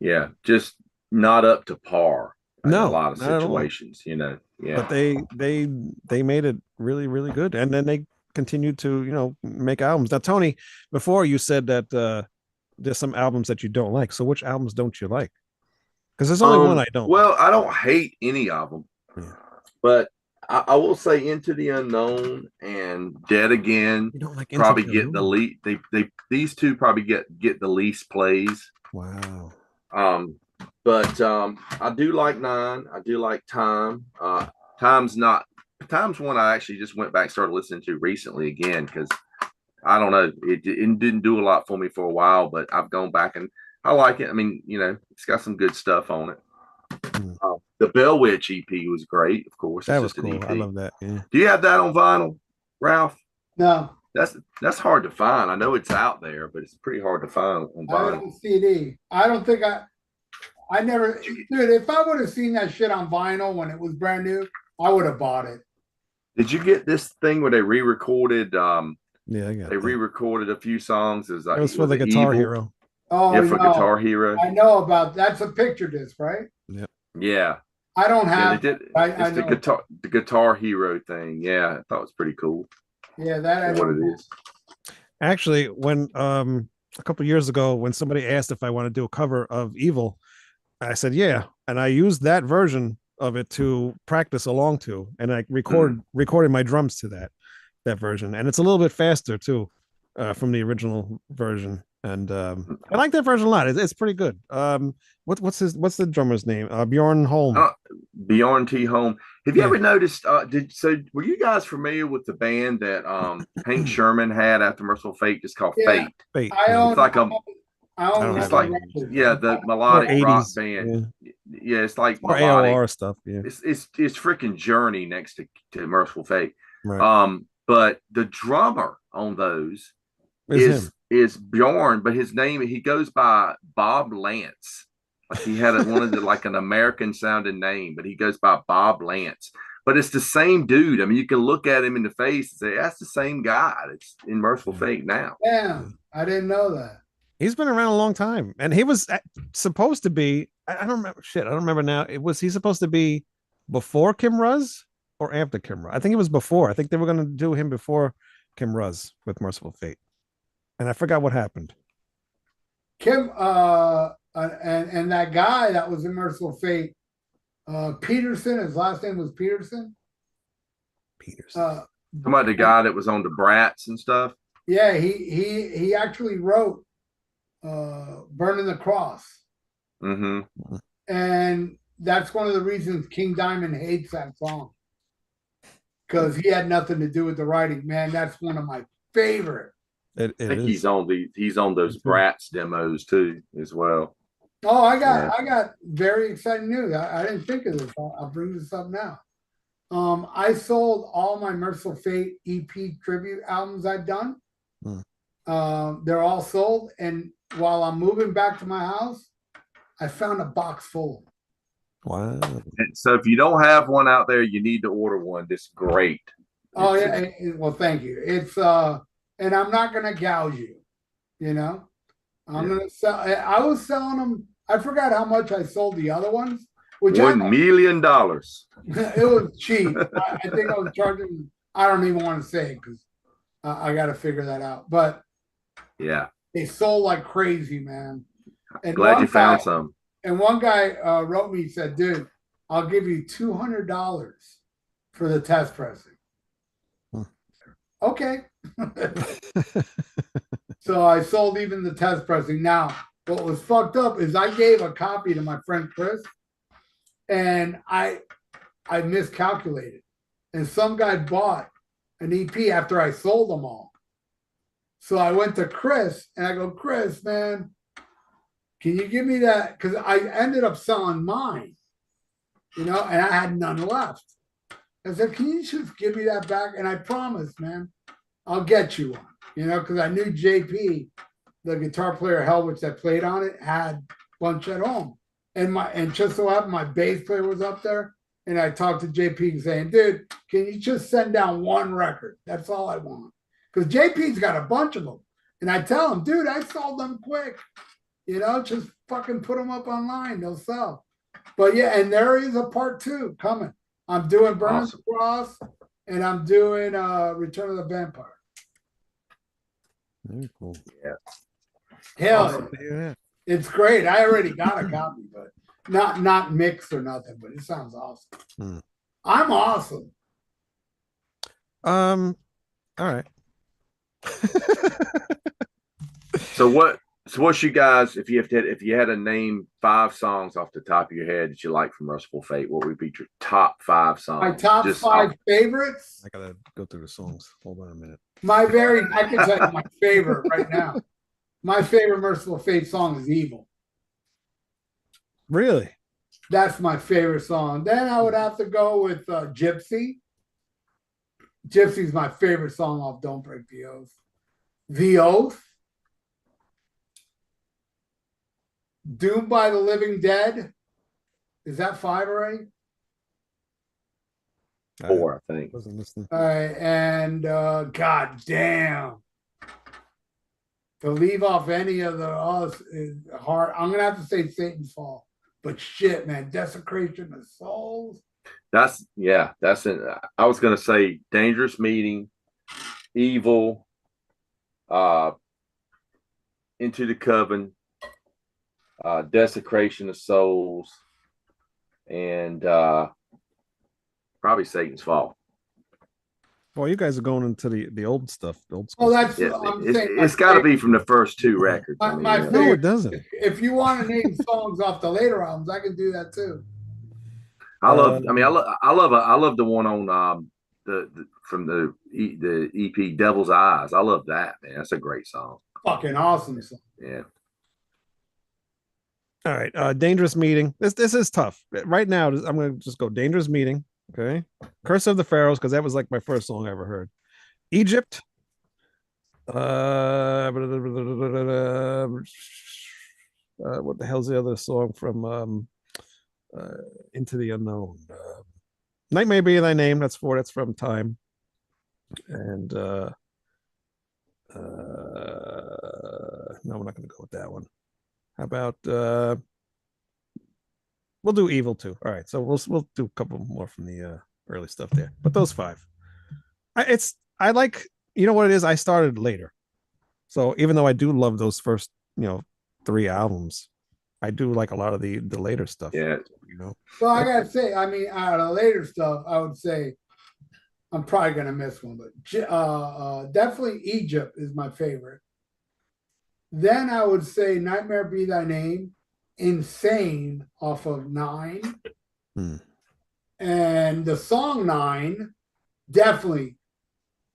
yeah, just not up to par in a lot of situations, yeah. But they made it really, really good, and then they continued to make albums. Now, Tony, before you said that there's some albums that you don't like, so which albums don't you like? Because there's only one I don't like. I don't hate any of them, but I will say Into the Unknown and Dead Again You don't like Into probably the get the Unknown? least. These two probably get the least plays. Wow. But I do like Nine. I do like Time. Time's not Time's one I actually just went back and started listening to recently again because I don't know, it didn't do a lot for me for a while, but I've gone back and I like it. I mean, it's got some good stuff on it. The Bell Witch EP was great, of course. That It's was just an cool. I EP. love that. Yeah. Do you have that on vinyl, Ralph? No, That's hard to find. I know it's out there, but it's pretty hard to find on I have vinyl. a CD. I don't think I never, dude. If I would have seen that shit on vinyl when it was brand new, I would have bought it. Did you get this thing where they re-recorded? Yeah, I got They that. re-recorded a few songs. It was for the Guitar Evil? Hero. Oh, Yeah, for no. Guitar Hero. I know about that's a picture disc, right? Yep. Yeah. I don't Yeah, have. they did. I It's know. the Guitar Hero thing. Yeah, I thought it was pretty cool. Yeah, that I For what know. it is. Actually, when a couple of years ago, when somebody asked if I want to do a cover of Evil, I said yeah, and I used that version of it to practice along to, and I recorded my drums to that version, and it's a little bit faster too, from the original version. And I like that version a lot. It's pretty good. What's the drummer's name? Bjorn Holm. Bjorn T. Holm. Have you Yeah. ever noticed? Were you guys familiar with the band that Hank Sherman had after Mercyful Fate, just called Yeah. Fate? Fate. I Yeah. own. It's like I I own don't it's have like any. the More melodic rock 80s. band. Yeah. Yeah, it's like More melodic. AOR stuff. Yeah. It's freaking Journey next to Mercyful Fate. Right. But the drummer on those It's him. is Bjorn, but his name, he goes by Bob Lance. Like he had one of the like an American sounding name, but he goes by Bob Lance. But it's the same dude. I mean, you can look at him in the face and say that's the same guy that's in Mercyful Fate now. Damn, I didn't know that. He's been around a long time, and he was supposed to be. I don't remember. Shit, I don't remember now. Was he supposed to be before Kim Ruz or after Kim Ruz? I think it was before. I think they were going to do him before Kim Ruz with Mercyful Fate, and I forgot what happened. Kim, and that guy that was in Merciful Fate, Peterson. His last name was Peterson. Peterson. Talking about the guy that was on the Brats and stuff. Yeah, he actually wrote "Burning the Cross," and that's one of the reasons King Diamond hates that song because he had nothing to do with the writing. Man, that's one of my favorite. I think he's on those Brats demos too as well. Oh, I got very exciting news. I didn't think of this. I'll bring this up now. I sold all my Merciful Fate EP tribute albums I've done. They're all sold, and while I'm moving back to my house, I found a box full. Wow! And so if you don't have one out there, you need to order one. It's great. Oh yeah, well, thank you. It's and I'm not gonna gouge you. I'm gonna sell. I was selling them. I forgot how much I sold the other ones. Which $1 million. It was cheap. I think I was charging. I don't even want to say it because I got to figure that out. But yeah, they sold like crazy, man. And glad you found some. And one guy wrote me, he said, "Dude, I'll give you $200 for the test pressing." Okay. So I sold even the test pressing. Now, what was fucked up is I gave a copy to my friend Chris, and I miscalculated, and some guy bought an EP after I sold them all. So I went to Chris and I go, "Chris, man, can you give me that?" Because I ended up selling mine, and I had none left. I said, "Can you just give me that back?" And I promised, man, I'll get you one, because I knew JP, the guitar player Hellwich that played on it, had a bunch at home. And just so happened my bass player was up there, and I talked to JP saying, "Dude, can you just send down one record? That's all I want." Because JP's got a bunch of them. And I tell him, "Dude, I sold them quick. Just fucking put them up online. They'll sell." But yeah, and there is a part 2 coming. I'm doing Burning the Cross, and I'm doing Return of the Vampire. Very cool. Yeah. Hell, awesome. Yeah. It's great. I already got a copy, but not mixed or nothing, but it sounds awesome. I'm awesome. All right. So what? So what's you guys? If you had to name 5 songs off the top of your head that you like from Mercyful Fate, what would be your top 5 songs? My top Just 5 favorites. I gotta go through the songs. Hold on a minute. I can tell you my favorite right now. My favorite Mercyful Fate song is Evil. Really? That's my favorite song. Then I would have to go with Gypsy. Gypsy's my favorite song off Don't Break the Oath. The Oath. Doomed by the Living Dead. Is that 5 already? 4, I think. Wasn't listening. All right, and god damn. To leave off any of the us is hard. I'm gonna have to say Satan's Fall. But shit, man, Desecration of Souls. That's it. I was gonna say Dangerous Meeting, Evil, Into the Coven, Desecration of Souls, and probably Satan's Fall. Well, you guys are going into the old stuff, the old school. Oh, that's Yeah, I'm saying it's got to be from the first 2 records. My no, favorite. it doesn't. If you want to name songs off the later albums, I can do that too. I love the one on from the EP Devil's Eyes. I love that, man. That's a great song. Fucking awesome song. Yeah. All right. Dangerous Meeting. This is tough. Right now, I'm gonna just go Dangerous Meeting. Okay. Curse of the Pharaohs, because that was like my first song I ever heard. Egypt. What the hell's the other song from Into the Unknown? Night May Be Thy Name. That's from Time. And no, we're not gonna go with that one. How about we'll do Evil too. All right, so we'll do a couple more from the early stuff there. But those 5. I like, you know what it is? I started later. So even though I do love those first, 3 albums, I do like a lot of the later stuff. Yeah. Well, I gotta say, I mean, out of the later stuff, I would say I'm probably gonna miss one, but definitely Egypt is my favorite. Then I would say Nightmare Be Thy Name, Insane off of 9. And the song 9, definitely.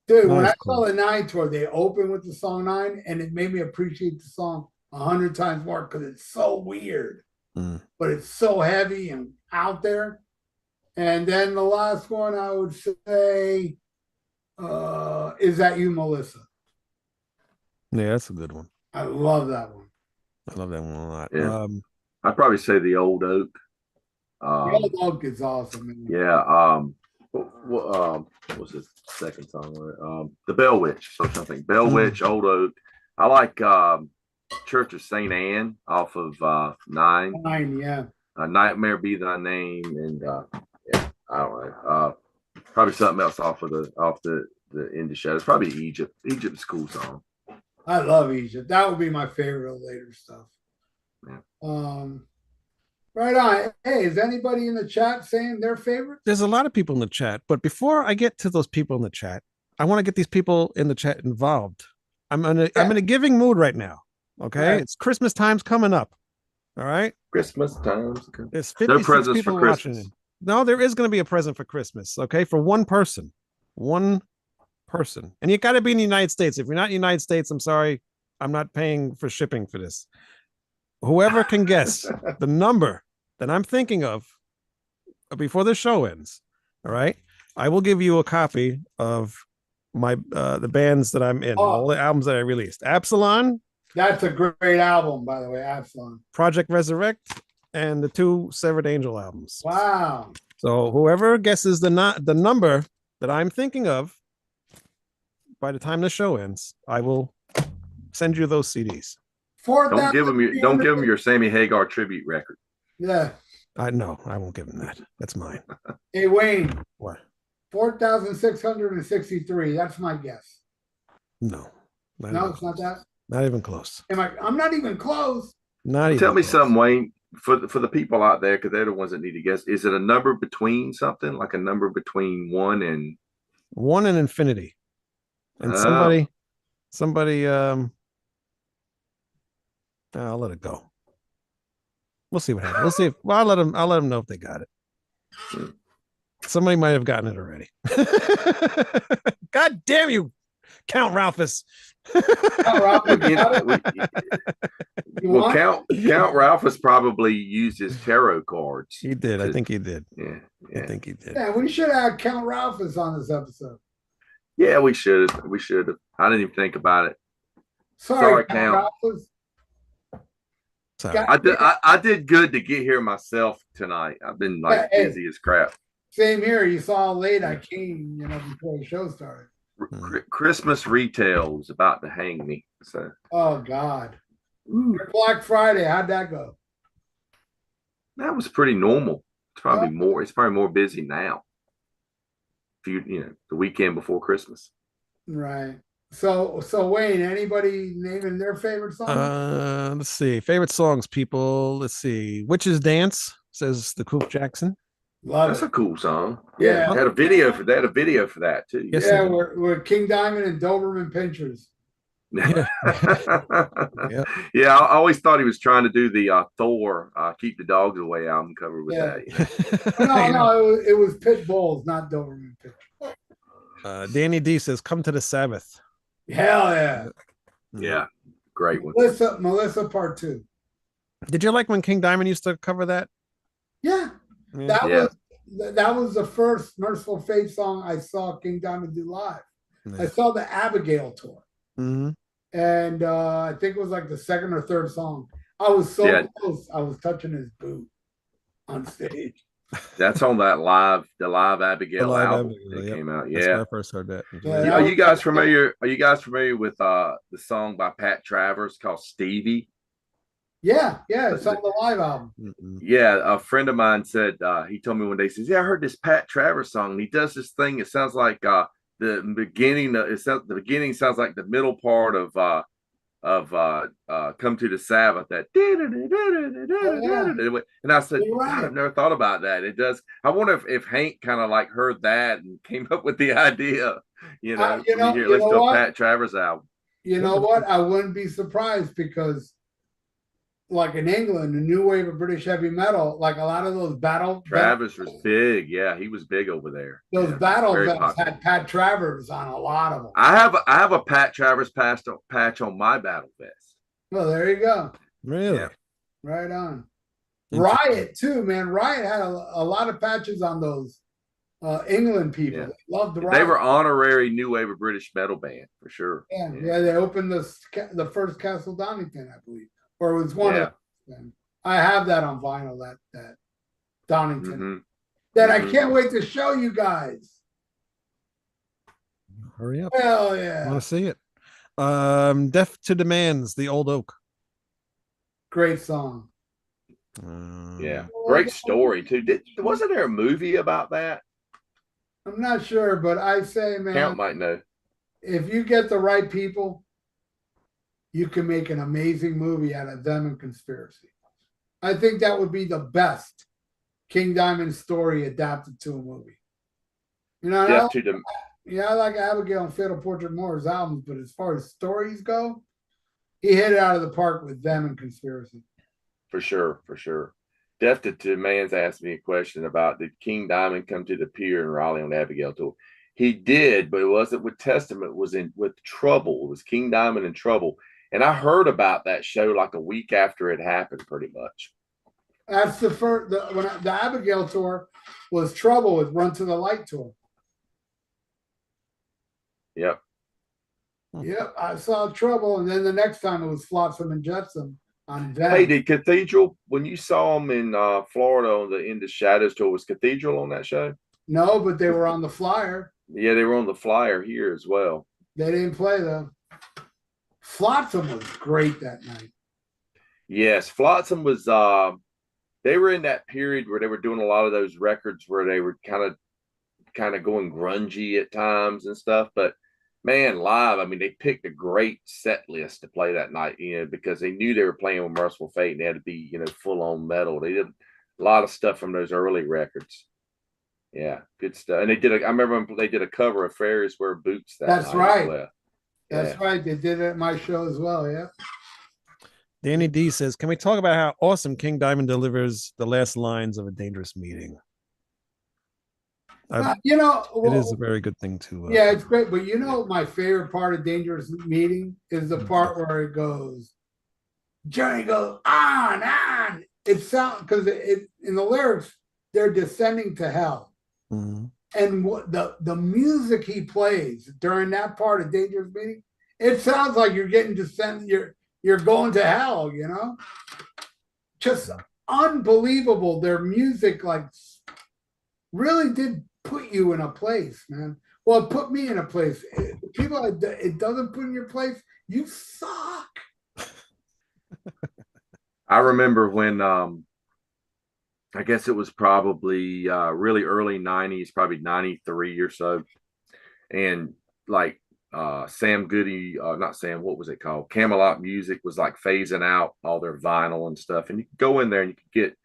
Dude, when I saw the 9 tour, they opened with the song 9, and it made me appreciate the song 100 times more because it's so weird, but it's so heavy and out there. And then the last one I would say, Is That You, Melissa? Yeah, that's a good one. I love that one. I love that one a lot. Yeah. I'd probably say The Old Oak. The Old Oak is awesome. Man. Yeah. What was the second song? The Bell Witch. So something. Bell Witch, Old Oak. I like Church of St. Anne off of 9. 9, yeah. Nightmare Be Thy Name, and yeah, I don't know. Probably something else off the Indie Shadows. Probably Egypt. Egypt's a cool song. I love Egypt. That would be my favorite of later stuff. Yeah. Right on. Hey, is anybody in the chat saying their favorite? There's a lot of people in the chat, but before I get to those people in the chat, I want to get these people in the chat involved. I'm in a giving mood right now. Okay, it's Christmas time's coming up. All right, Christmas time's coming. There's 56 no presents people for Christmas. watching. No, there is going to be a present for Christmas. Okay, for one person, and you got to be in the United States. If you're not in the United States, I'm sorry, I'm not paying for shipping for this. Whoever can guess the number that I'm thinking of before the show ends, all right, I will give you a copy of my the bands that I'm in, all the albums that I released. Absalon. That's a great album, by the way, Absalon. Project Resurrect, and the 2 Severed Angel albums. Wow. So whoever guesses the number that I'm thinking of by the time the show ends, I will send you those CDs. Don't give them your Samy Hagar tribute record. Yeah. I won't give him that. That's mine. Hey, Wayne. What? 4,663. That's my guess. No. It's not that. Not even close. I'm not even close. Tell me something, Wayne, for the people out there, because they're the ones that need to guess. Is it a number between something, like a number between 1 and One in Infinity. And somebody I'll let it go. We'll see what happens. We'll see if I'll let them know if they got it. Somebody might have gotten it already. God damn you, Count Ralphus. Well, Count Ralphus probably used his tarot cards. He did. I think he did. Yeah. I think he did. Yeah, we should have Count Ralphus on this episode. Yeah, we should have. I didn't even think about it. Sorry Count Ralphus. Sorry. I did good to get here myself tonight. I've been like busy as crap. Same here. You saw how late I came, before the show started. Christmas retail was about to hang me. So. Oh God. Black Friday, how'd that go? That was pretty normal. It's probably more. It's probably more busy now. The weekend before Christmas. Right. So Wayne, anybody naming their favorite song? Let's see. Favorite songs, people. Let's see. Witch's Dance, says the Coop Jackson. That's a cool song. Yeah. Had a video for that too. Yes, yeah, we're King Diamond and Doberman Pinchers. Yeah. Yeah, I always thought he was trying to do the Thor Keep the Dogs Away album cover with that. No, it was Pit Bulls, not Doberman Pinchers. Danny D says, "Come to the Sabbath." Hell yeah. Yeah, great one. Melissa Part 2. Did you like when King Diamond used to cover that? Yeah. That was the first Mercyful Fate song I saw King Diamond do live. I saw the Abigail tour. And I think it was like the second or third song. I was so close. I was touching his boot on stage. That's on the live Abigail album that came out. That's when I first heard that. Are you guys familiar? Are you guys familiar with the song by Pat Travers called Stevie? Yeah, it's on the live album. Yeah, a friend of mine said he told me one day, he says, "Yeah, I heard this Pat Travers song. And he does this thing. It sounds like the beginning. The beginning sounds like the middle part of Come to the Sabbath." That and I said, I've never thought about that. It does. I wonder if Hank kind of like heard that and came up with the idea. Listen to a Pat Travers album. You know what? I wouldn't be surprised because, like in England, the new wave of British heavy metal, like a lot of those Travers was big. Yeah, he was big over there. Those battle vests had Pat Travers on a lot of them. I have a Pat Travers patch on my battle vest. Well, there you go. Really? Yeah. Right on. Riot too, man. Riot had a lot of patches on those England people. Yeah. They loved the Riot. They were honorary new wave of British metal band for sure. Yeah. They opened the first Castle Donington, I believe. Or it was one of them. I have that on vinyl, that Donington. That I can't wait to show you guys. Hurry up. Hell yeah. I want to see it. Deaf to Demands, The Old Oak. Great song. Yeah. Great story too. Wasn't there a movie about that? I'm not sure, but I say, man, Count might know. If you get the right people, you can make an amazing movie out of them and Conspiracy. I think that would be the best King Diamond story adapted to a movie. I like Abigail and Fatal Portrait more as albums, but as far as stories go, he hit it out of the park with them and Conspiracy. For sure. Deaf to Demands asked me a question about, did King Diamond come to the pier in Raleigh on the Abigail tour? He did, but it wasn't with Testament. It was with Trouble. It was King Diamond and Trouble. And I heard about that show like a week after it happened, pretty much. That's the first. When the Abigail tour was Trouble with Run to the Light tour. Yep. Yep, I saw Trouble, and then the next time it was Flotsam and Jetsam on Venom. Hey, did Cathedral, when you saw them in Florida on the In the Shadows tour, was Cathedral on that show? No, but they were on the flyer. Yeah, they were on the flyer here as well. They didn't play though. Flotsam was great that night. Yes, Flotsam was they were in that period where they were doing a lot of those records where they were kind of going grungy at times and stuff, but man, live, I mean, they picked a great set list to play that night, because they knew they were playing with Mercyful Fate and they had to be, full on metal. They did a lot of stuff from those early records. Yeah, good stuff. And they did. I remember they did a cover of Fairies Wear Boots that That's night as right. well. That's right. They did it at my show as well. Yeah. Danny D says, "Can we talk about how awesome King Diamond delivers the last lines of A Dangerous Meeting?" You know, it is a very good thing to. Yeah, it's great. But you know, my favorite part of Dangerous Meeting is the part where it goes, Johnny goes on. It sounds because it in the lyrics they're descending to hell, and what the music he plays during that part of Dangerous Meeting, it sounds like you're getting descended. You're going to hell. You know, just unbelievable. Their music like really did put you in a place, man. Well, it put me in a place. People, it doesn't put in your place. You suck. I remember when I guess it was probably really early 90s, probably 93 or so. And like Sam Goody, not Sam, what was it called? Camelot Music was like phasing out all their vinyl and stuff. And you could go in there and you could get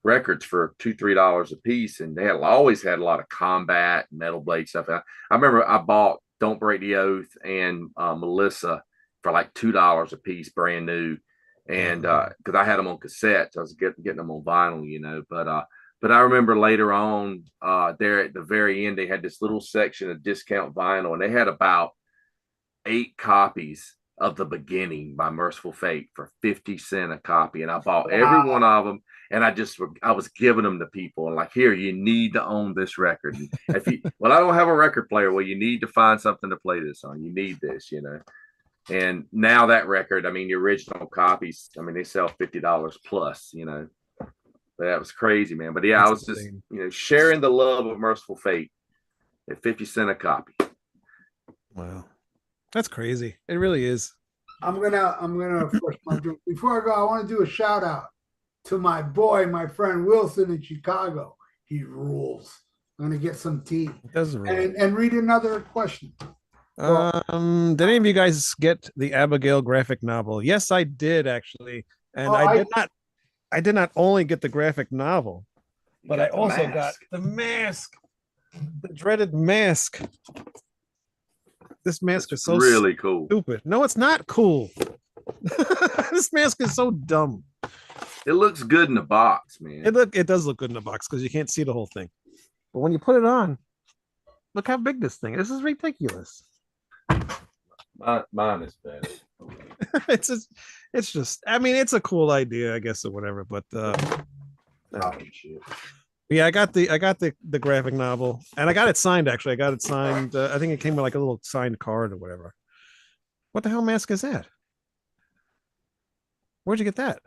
records for $2-3 a piece. And they had always had a lot of Combat, Metal Blade stuff. I remember I bought Don't Break the Oath and Melissa for like $2 a piece, brand new. And because I had them on cassettes, I was getting them on vinyl, you know. But I remember later on, there at the very end, they had this little section of discount vinyl, and they had about 8 copies of The Beginning by Mercyful Fate for 50 cents a copy, and I bought every one of them. And I was giving them to people, and like, here, you need to own this record. And if you, well, I don't have a record player. Well, you need to find something to play this on. You need this, you know. And now that record, I mean, the original copies, I mean, they sell $50 plus, you know. But that was crazy, man. But yeah, I was just, you know, sharing the love of Mercyful Fate at 50 cents a copy. Wow. That's crazy. It really is. I'm gonna first my drink. Before I go, I want to do a shout out to my boy, my friend Wilson in Chicago. He rules. I'm gonna get some tea. It does rule. And read another question. Did any of you guys get the Abigail graphic novel? Yes, I did actually. And I did not only get the graphic novel, but I also got the mask, the dreaded mask. This mask is so really cool. Stupid. No, it's not cool. This mask is so dumb. It looks good in the box, man. It does look good in the box because you can't see the whole thing. But when you put it on, look how big this thing is. This is ridiculous. Mine is better. it's just I mean, it's a cool idea, I guess, or whatever. But yeah, I got the graphic novel, and I got it signed. Actually, I got it signed. I think it came with like a little signed card or whatever. What the hell mask is that? Where'd you get that?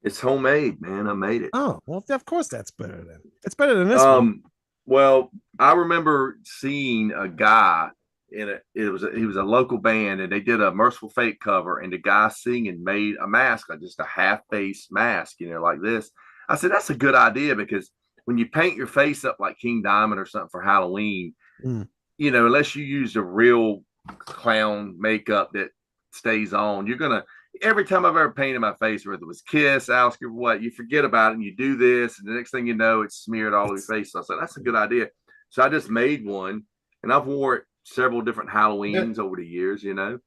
It's homemade, man. I made it. Oh, well, of course that's better than it's better than this one. Well, I remember seeing a guy he was a local band, and they did a Mercyful Fate cover, and the guy singing made a mask, like just a half face mask, you know, like this. I said, that's a good idea, because when you paint your face up like King Diamond or something for Halloween, you know, unless you use the real clown makeup that stays on, you're gonna, every time I've ever painted my face, whether it was Kiss, Alice Cooper, what, you forget about it and you do this, and the next thing you know, it's smeared all over your face. So I said, that's a good idea. So I just made one, and I've worn it several different Halloweens over the years, you know,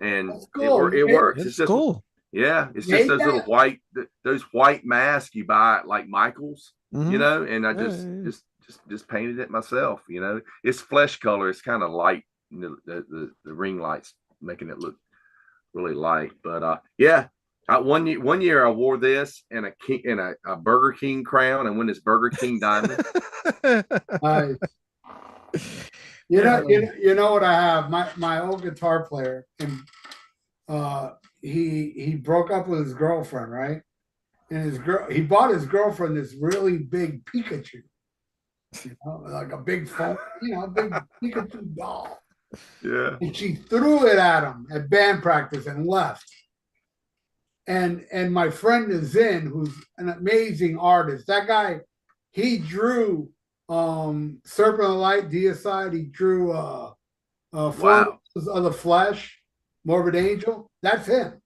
and cool. it works. It's just cool. Yeah, it's just those white masks you buy at like Michael's, you know, and I just painted it myself, you know. It's flesh color. It's kind of light. The ring lights making it look really light, but yeah. One year I wore this and a Burger King crown, and won this Burger King diamond. Nice. You know what I have? My old guitar player, and he broke up with his girlfriend, right? And he bought his girlfriend this really big Pikachu, you know, like a big phone, you know, a big Pikachu doll. Yeah. And she threw it at him at band practice and left. And my friend Nazin, who's an amazing artist, that guy, he drew Serpent of the Light, Deicide. He drew Photos of the Flesh, Morbid Angel. That's him.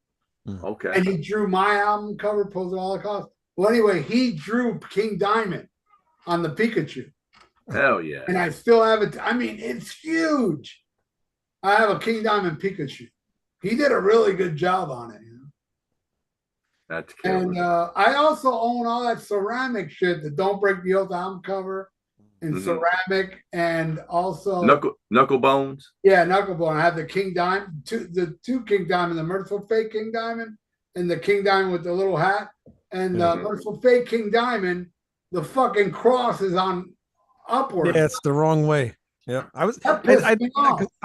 Okay. And he drew my album cover, Post Holocaust. Well, anyway, he drew King Diamond on the Pikachu. Hell yeah. And I still have it. I mean, it's huge. I have a King Diamond Pikachu. He did a really good job on it. That's killer. And I also own all that ceramic shit, the Don't Break the Oath album cover and ceramic, and also knuckle bones. Yeah, knucklebone. I have the King Diamond, the two King Diamond, the Mercyful Fate King Diamond, and the King Diamond with the little hat. And the Mercyful Fate King Diamond, the fucking cross is on upward. Yeah, it's the wrong way. Yeah, I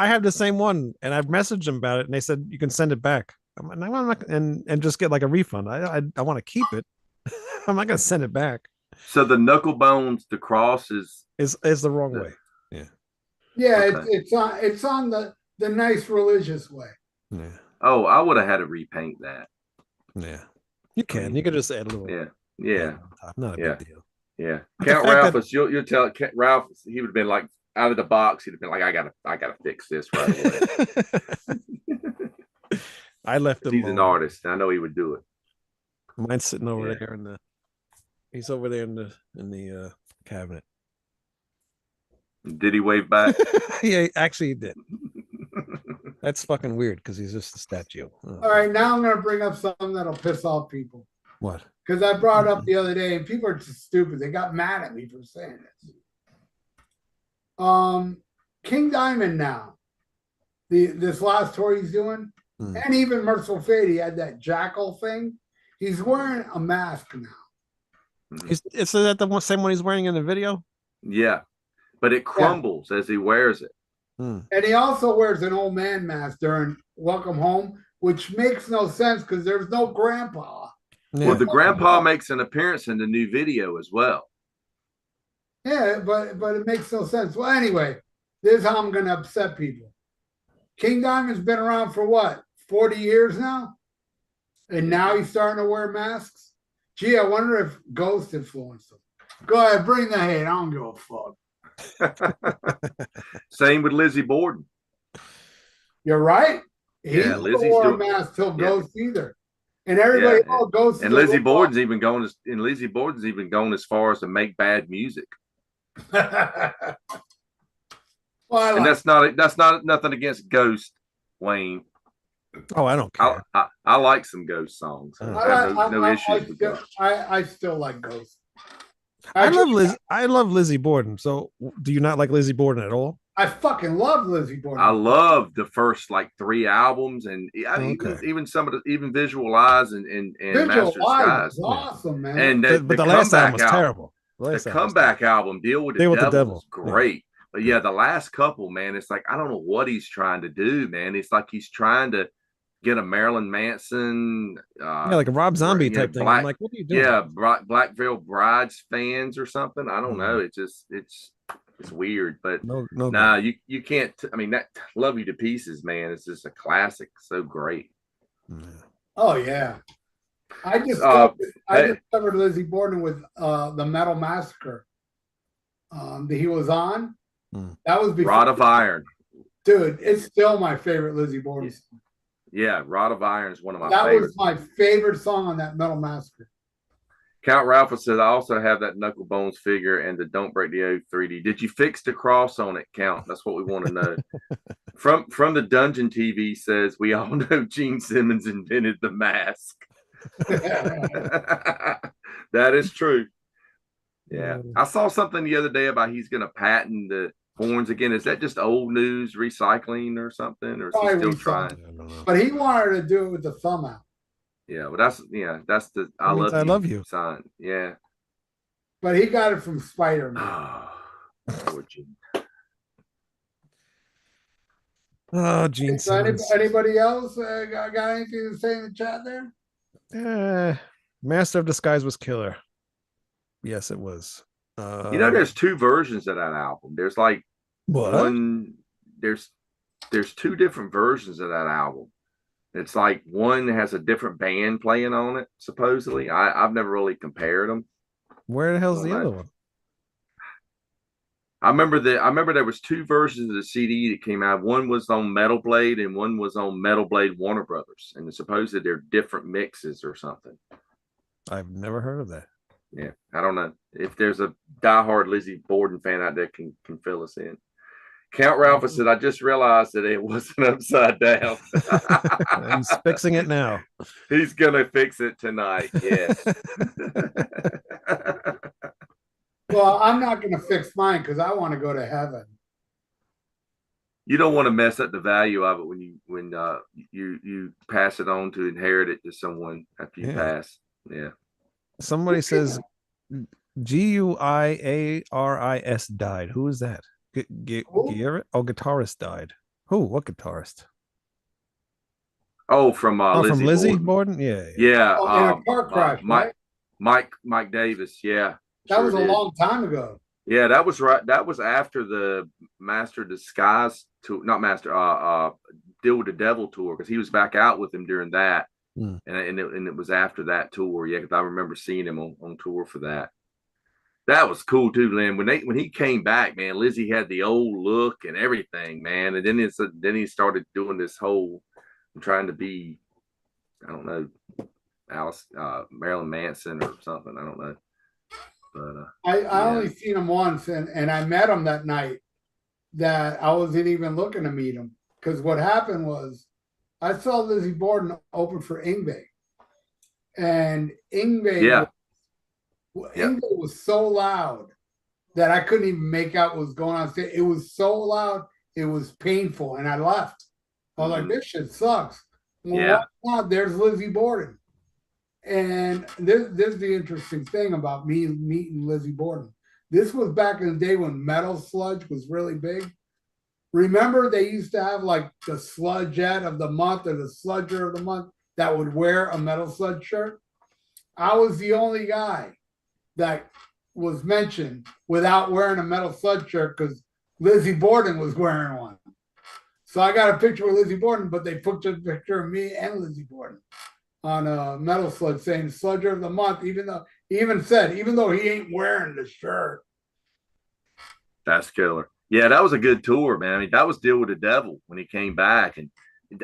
have the same one, and I've messaged them about it, and they said you can send it back. I'm not, and just get like a refund. I want to keep it. I'm not gonna send it back. So the knuckle bones, the cross is the wrong way. Yeah. Yeah, okay. it's on the nice religious way. Yeah. Oh, I would have had to repaint that. Yeah. You can. You can just add a little. Yeah. Not a big deal. Yeah. Count Ralphus, you'll tell Ralph, he would have been like out of the box. He'd have been like, I gotta fix this right away. I left him. He's an artist. I know he would do it. Mine's sitting over there he's over there in the cabinet. Did he wave back? Yeah, actually he did. That's fucking weird because he's just a statue. Oh. All right, now I'm gonna bring up something that'll piss off people. What? Because I brought it up the other day and people are just stupid. They got mad at me for saying this. King Diamond now. This last tour he's doing. And even Mercyful Fate, he had that jackal thing. He's wearing a mask now. Is that the same one he's wearing in the video? Yeah, but it crumbles as he wears it. And he also wears an old man mask during Welcome Home, which makes no sense because there's no grandpa. Yeah. Well, the grandpa makes an appearance in the new video as well. Yeah, but it makes no sense. Well, anyway, this is how I'm going to upset people. King Diamond's been around for what, 40 years now? And now he's starting to wear masks? Gee, I wonder if Ghost influenced him. Go ahead, bring the hate. I don't give a fuck. Same with Lizzie Borden. You're right. He Lizzie's wore a mask till Ghost either. And everybody, Ghost. And Lizzie Borden's even going as far as to make bad music. Well, and that's not nothing against Ghost, Wayne. Oh, I don't care. I like some Ghost songs. I have no issues with Ghost. I still like Ghost. I love Lizzie Borden. So, do you not like Lizzie Borden at all? I fucking love Lizzie Borden. I love the first like 3 albums, and even some of the Visual Eyes and Master Skies. Awesome, man. And but the last album was terrible. The comeback album, Deal with the Devil, was great. But yeah, the last couple, man, it's like I don't know what he's trying to do, man. It's like he's trying to get a Marilyn Manson, like a Rob Zombie type thing. I'm like, what are you doing? Yeah, Black Veil Brides fans or something. I don't know. It's weird, but you can't. I mean, that Love You to Pieces, man. It's just a classic. So great. Oh yeah, I discovered Lizzie Borden with the Metal Massacre that he was on. That was before Rod of Iron. Dude, it's still my favorite Lizzie Borden song. Yeah, Rod of Iron is one of my favorites. That was my favorite song on that Metal Massacre. Count Ralph says, I also have that Knuckle Bones figure and the Don't Break the Oath 3D. Did you fix the cross on it, Count? That's what we want to know. From the Dungeon TV says, we all know Gene Simmons invented the mask. That is true. Yeah. I saw something the other day about he's going to patent the horns again. Is that just old news recycling or something? Or is he still trying? But he wanted to do it with the thumb out. Yeah, well, that's the I love you sign. Yeah. But he got it from Spider-Man. Oh, Gene. So anybody else got anything to say in the chat there? Master of Disguise was killer. Yes, it was. There's 2 versions of that album. There's like there's 2 different versions of that album. It's like one has a different band playing on it, supposedly. I've never really compared them. Where the hell's the other one? I remember there was 2 versions of the CD that came out. One was on Metal Blade and one was on Metal Blade Warner Brothers. And supposedly they're different mixes or something. I've never heard of that. Yeah. I don't know if there's a diehard Lizzie Borden fan out there can fill us in. Count Ralph said, I just realized that it wasn't upside down. He's fixing it now. He's gonna fix it tonight. Yes. Well, I'm not going to fix mine because I want to go to heaven. You don't want to mess up the value of it when you pass it on to inherit it to someone after you pass. Yeah. Somebody says Guiaris died. Who is that? Guitarist died. Who? What guitarist? Oh, from from Lizzie Borden. Borden. Yeah. Yeah. Oh, in a car crash, right? Mike Davis. Yeah. That was a long time ago. Yeah, that was right. That was after the Master Disguise tour, not Master, Deal with the Devil tour, because he was back out with him during that, and it was after that tour. Yeah, because I remember seeing him on tour for that. That was cool too, Lynn. When he came back, man, Lizzie had the old look and everything, man. And then he started doing this whole trying to be, I don't know, Marilyn Manson or something. I don't know. But I only seen him once, and I met him that night that I wasn't even looking to meet him, because what happened was I saw Lizzie Borden open for Yngwie, and Yngwie was so loud that I couldn't even make out what was going on stage. It was so loud, it was painful, and I left. I was like, this shit sucks. Well, there's Lizzie Borden. And this is the interesting thing about me meeting Lizzie Borden. This was back in the day when Metal Sludge was really big. Remember, they used to have like the Sludgeette of the month or the Sludger of the month that would wear a Metal Sludge shirt. I was the only guy that was mentioned without wearing a Metal Sludge shirt because Lizzie Borden was wearing one. So I got a picture with Lizzie Borden, but they put a picture of me and Lizzie Borden on a Metal Sludge saying Sludger of the month, even though he ain't wearing the shirt. That's killer. Yeah, that was a good tour, man. I mean, that was Deal with the Devil when he came back. And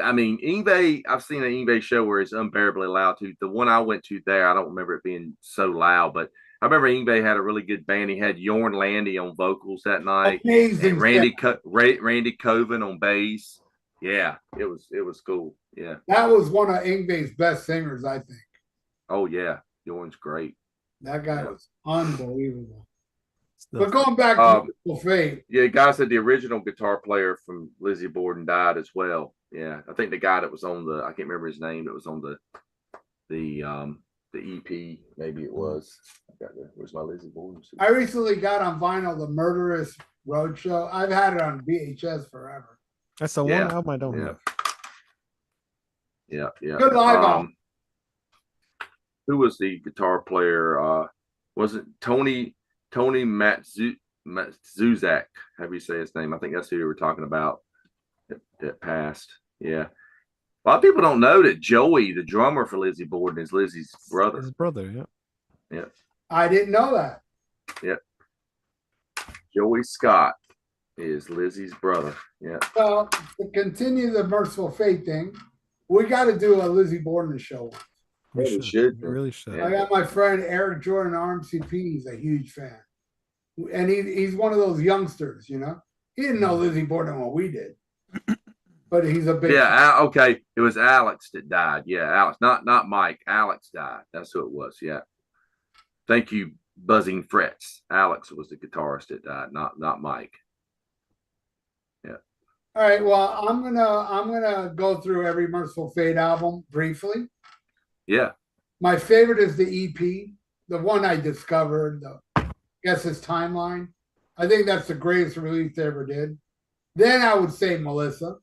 I mean, Yngwie, I've seen an Yngwie show where it's unbearably loud too. The one I went to there, I don't remember it being so loud, but I remember Yngwie had a really good band. He had Jorn Landy on vocals that night. Amazing. Randy Coven on bass. Yeah, it was cool. Yeah. That was one of Yngwie's best singers, I think. Oh yeah. Jorn's great. That guy was unbelievable. But going back to Mercyful Fate. Yeah, guy said the original guitar player from Lizzie Borden died as well. Yeah. I think the guy that was on I can't remember his name, that was on the EP, maybe it was. Where's my Lizzie Borden? I recently got on vinyl the Murderous Roadshow. I've had it on VHS forever. That's the one album I don't have. Yeah. Good live album. Who was the guitar player? Was it Tony Matzuzak? How you say his name? I think that's who we were talking about that passed. Yeah. A lot of people don't know that Joey, the drummer for Lizzie Borden, is Lizzie's brother. His brother, yeah. I didn't know that. Yep. Joey Scott is Lizzie's brother. Yeah. So to continue the Mercyful Fate thing, we got to do a Lizzie Borden show. We should. We really should. I got my friend Eric Jordan, RMCP. He's a huge fan, and he's one of those youngsters. You know, he didn't know Lizzie Borden when we did, but he's a big fan. Okay. It was Alex that died. Yeah, Alex, not Mike. Alex died. That's who it was. Yeah. Thank you, Buzzing Frets. Alex was the guitarist that died, not Mike. Yeah. All right. Well, I'm gonna go through every Mercyful Fate album briefly. Yeah. My favorite is the EP, the one I discovered. I guess his Timeline. I think that's the greatest release they ever did. Then I would say Melissa.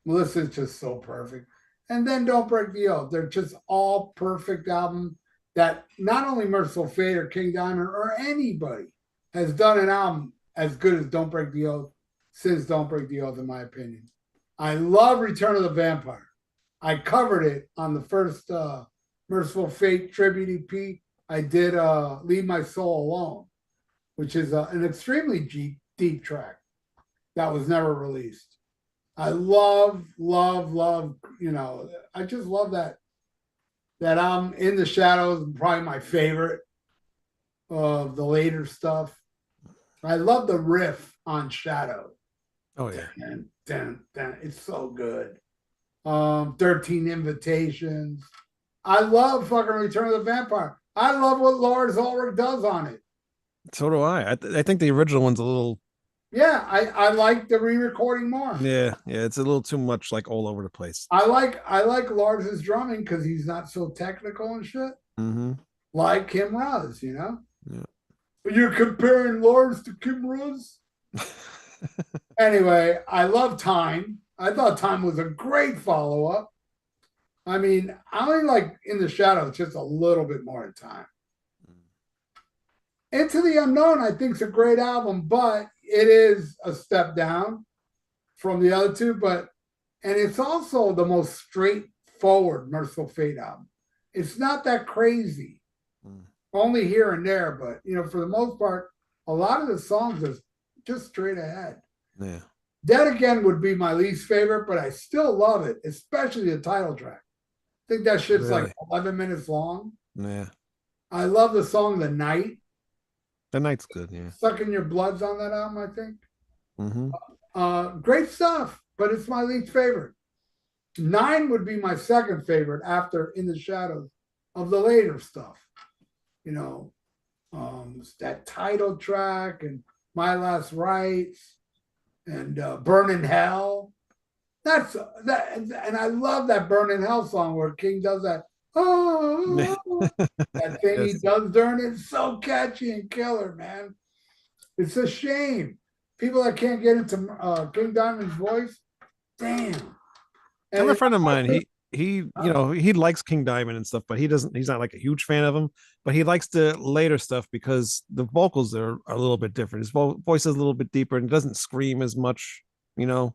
Melissa is just so perfect. And then Don't Break the Oath. They're just all perfect albums that not only Mercyful Fate or King Diamond or anybody has done an album as good as Don't Break the Oath since Don't Break the Oath, in my opinion. I love Return of the Vampire. I covered it on the first Mercyful Fate tribute EP. I did Leave My Soul Alone, which is an extremely deep track that was never released. I love, I just love that album. In the Shadows, probably my favorite. of the later stuff. I love the riff on Shadow. Oh yeah. It's so good. 13 Invitations. I love fucking Return of the Vampire. I love what Lars Ulrich does on it. So do I. I think the original one's a little. Yeah, I like the re-recording more. Yeah, it's a little too much, like all over the place. I like Lars's drumming because he's not so technical and shit. Mm-hmm. Like Kim Ruz, you know? Yeah. You're comparing Lars to Kim Ruz? Anyway, I love Time. I thought Time was a great follow-up. I mean, I only like In the Shadows just a little bit more in Time. Into the Unknown, I think, is a great album, but it is a step down from the other two. And it's also the most straightforward Mercyful Fate album. It's not that crazy, only here and there, but for the most part, a lot of the songs are just straight ahead. Yeah. Dead Again would be my least favorite, but I still love it, especially the title track. I think that shit's Really? like 11 minutes long. Yeah. I love the song The Night. The Night's good, yeah. Sucking Your Blood's on that album, I think. Mm-hmm. Great stuff, but it's my least favorite. 9 would be my second favorite after In the Shadows of the later stuff. That title track and My Last Rites and Burn in Hell. That's that, and I love that Burn in Hell song where King does that. Oh, that thing he does during it, so catchy and killer, man. It's a shame people that can't get into King Diamond's voice. Damn. I have a friend of mine. He likes King Diamond and stuff, but he's not like a huge fan of him, but he likes the later stuff because the vocals are a little bit different. His voice is a little bit deeper and doesn't scream as much, so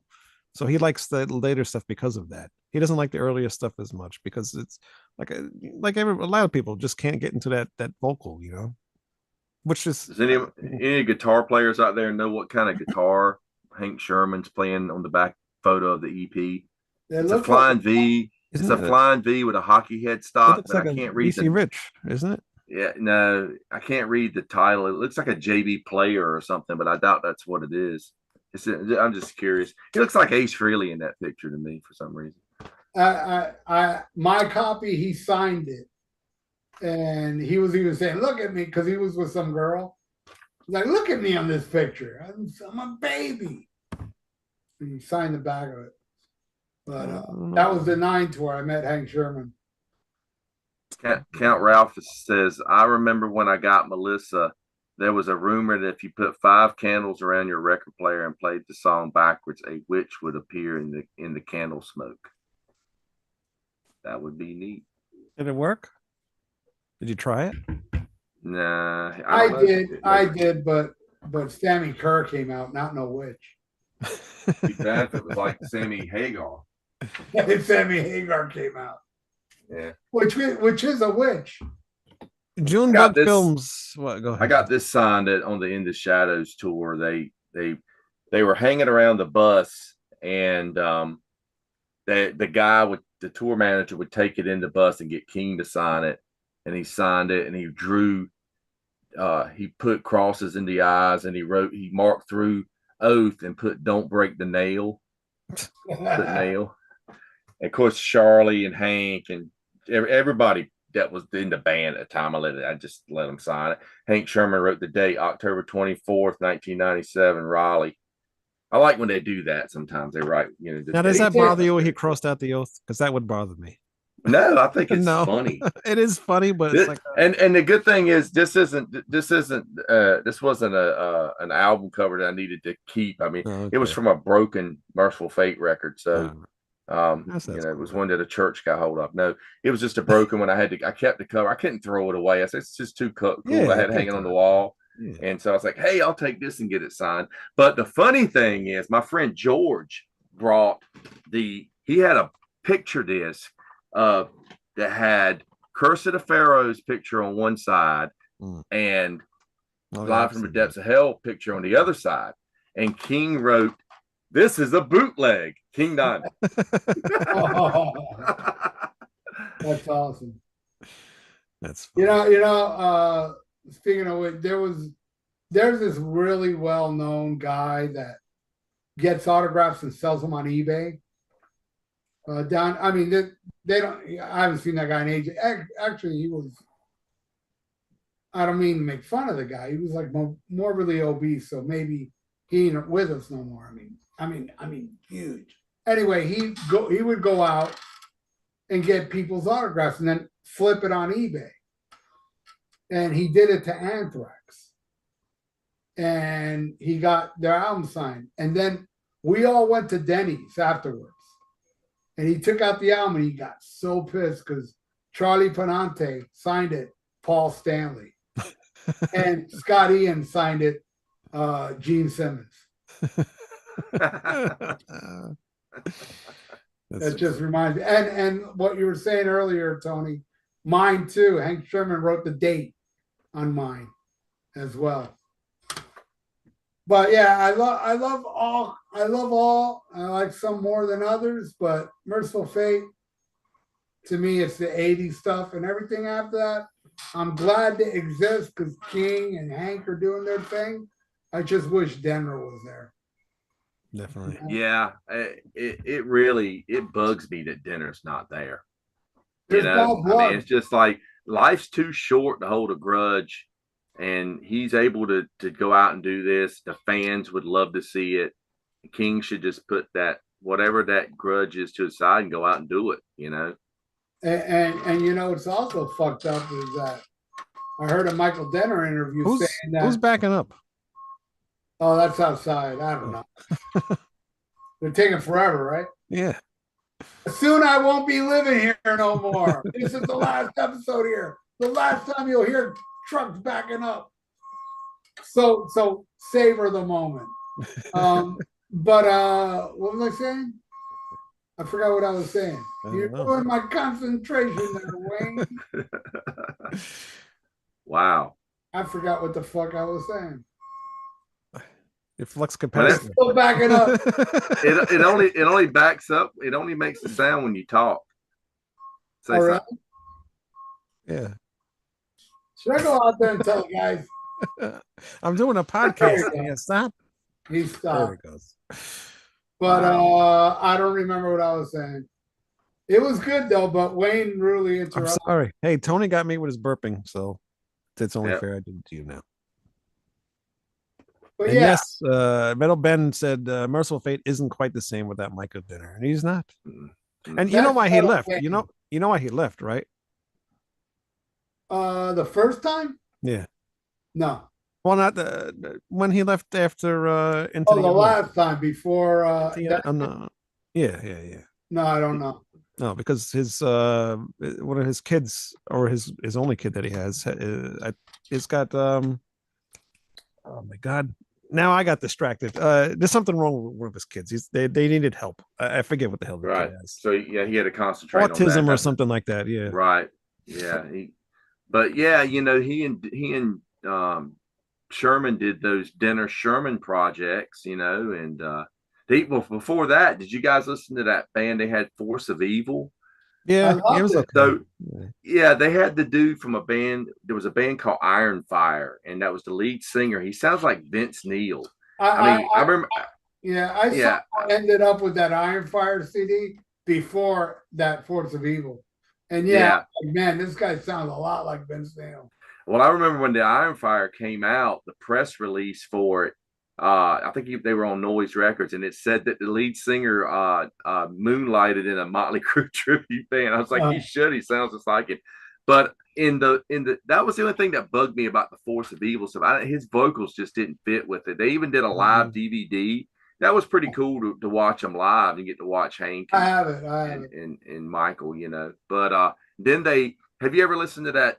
he likes the later stuff because of that. He doesn't like the earlier stuff as much because it's a lot of people just can't get into that vocal, which is. Does any guitar players out there know what kind of guitar Hank Sherman's playing on the back photo of the EP? It's a Flying V. It's a Flying V with a hockey headstock, but I can't read BC Rich, isn't it? Yeah, no, I can't read the title. It looks like a JB Player or something, but I doubt that's what it is. I'm just curious. He looks like Ace Frehley in that picture to me for some reason. My copy, he signed it, and he was even saying, "Look at me," because he was with some girl. He's like, "Look at me on this picture. I'm a baby." And he signed the back of it. But that was the 9 tour. I met Hank Sherman. Count Ralph says, "I remember when I got Melissa, there was a rumor that if you put 5 candles around your record player and played the song backwards, a witch would appear in the candle smoke. That would be neat." Did it work? Did you try it? Nah, I did, but Sammy Kerr came out, not no witch. That it was like Samy Hagar. Samy Hagar came out. Yeah, which is a witch. Junebug Films. What? Go ahead. I got this signed on the In the Shadows tour. They were hanging around the bus, and the guy with the tour manager would take it in the bus and get King to sign it, and he signed it, and he drew. He put crosses in the eyes, and he marked through Oath and put "Don't break the nail." Put nail. And of course, Charlie and Hank and everybody that was in the band at the time, I just let them sign it. Hank Sherman wrote the date, October 24th, 1997, Raleigh. I like when they do that. Sometimes they write, Now, does that bother you when he crossed out the oath? Because that would bother me. No, I think it's funny. It is funny, but it's like and the good thing is this wasn't an album cover that I needed to keep. I mean, It was from a broken Mercyful Fate record, so it was one that a church got hold of. No, it was just a broken one. I kept the cover. I couldn't throw it away. I said it's just too cool. I had it hanging on the wall. Yeah. And so I was like, hey, I'll take this and get it signed. But the funny thing is my friend George brought he had a picture disc that had Curse of the Pharaoh's picture on one side and Live from the Depths of Hell picture on the other side. And King wrote, "This is a bootleg, King Diamond." That's awesome. That's funny. speaking of which, there's this really well known guy that gets autographs and sells them on eBay. I mean, they don't. I haven't seen that guy in age. Actually, he was. I don't mean to make fun of the guy. He was like morbidly obese, so maybe he ain't with us no more. I mean, huge. Anyway, he would go out and get people's autographs and then flip it on eBay. And he did it to Anthrax. And he got their album signed. And then we all went to Denny's afterwards. And he took out the album and he got so pissed because Charlie Panante signed it, Paul Stanley. And Scott Ian signed it, Gene Simmons. That just reminds me. And what you were saying earlier, Tony, mine too. Hank Sherman wrote the date on mine as well. But yeah, I love all. I like some more than others, but Mercyful Fate, to me, it's the 80s stuff, and everything after that, I'm glad to exist because King and Hank are doing their thing. I just wish Denver was there. Definitely. Yeah, it really bugs me that Dinner's not there. There's no blood. I mean, it's just like life's too short to hold a grudge, and he's able to go out and do this. The fans would love to see it. King should just put that whatever that grudge is to the side and go out and do it. You know. And you know, it's also fucked up is that I heard a Michael Denner interview saying that who's backing up. Oh, that's outside. I don't know. They're taking forever, right? Yeah. Soon I won't be living here no more. This is the last episode here. The last time you'll hear trucks backing up. So savor the moment. But what was I saying? I forgot what I was saying. You're doing my concentration there, Wayne. Wow. I forgot what the fuck I was saying. Your flux capacitor. Still backing up. It only backs up. It only makes a sound when you talk. All right. Yeah. Should I go out there and tell the guys? I'm doing a podcast. Yeah, stop. He stopped. There it goes. But I don't remember what I was saying. It was good though, but Wayne really interrupted. I'm sorry. Hey, Tony got me with his burping, so it's only fair I did it to you now. But and yes, Metal Ben said Mercyful Fate isn't quite the same without Michael Dinner, and he's not. And you know why he left? You know why he left, right? The first time? Yeah. No. Well, not when he left after into the last time before no. Yeah. No, I don't know. No, because his one of his kids, or his only kid that he has, he's got oh my god. Now I got distracted. There's something wrong with one of his kids. They needed help. I forget what the hell the kid has. So yeah, he had to concentrate autism on that. Or something like that. Yeah. Right. Yeah. But yeah, you know, he and Sherman did those Dinner Sherman projects, you know, and before that, did you guys listen to that band they had, Force of Evil? Yeah, it was okay. So, yeah, they had the dude from a band. There was a band called Iron Fire, and that was the lead singer. He sounds like Vince Neil. I remember. I ended up with that Iron Fire CD before that Force of Evil, and man, this guy sounds a lot like Vince Neil. Well, I remember when the Iron Fire came out, the press release for it. I think they were on Noise Records, and it said that the lead singer moonlighted in a Motley Crue tribute band. I was like, he should. He sounds just like it. But that was the only thing that bugged me about the Force of Evil stuff. His vocals just didn't fit with it. They even did a live DVD. That was pretty cool to watch them live and get to watch Hank. I have it. And Michael, you know. But then have you ever listened to that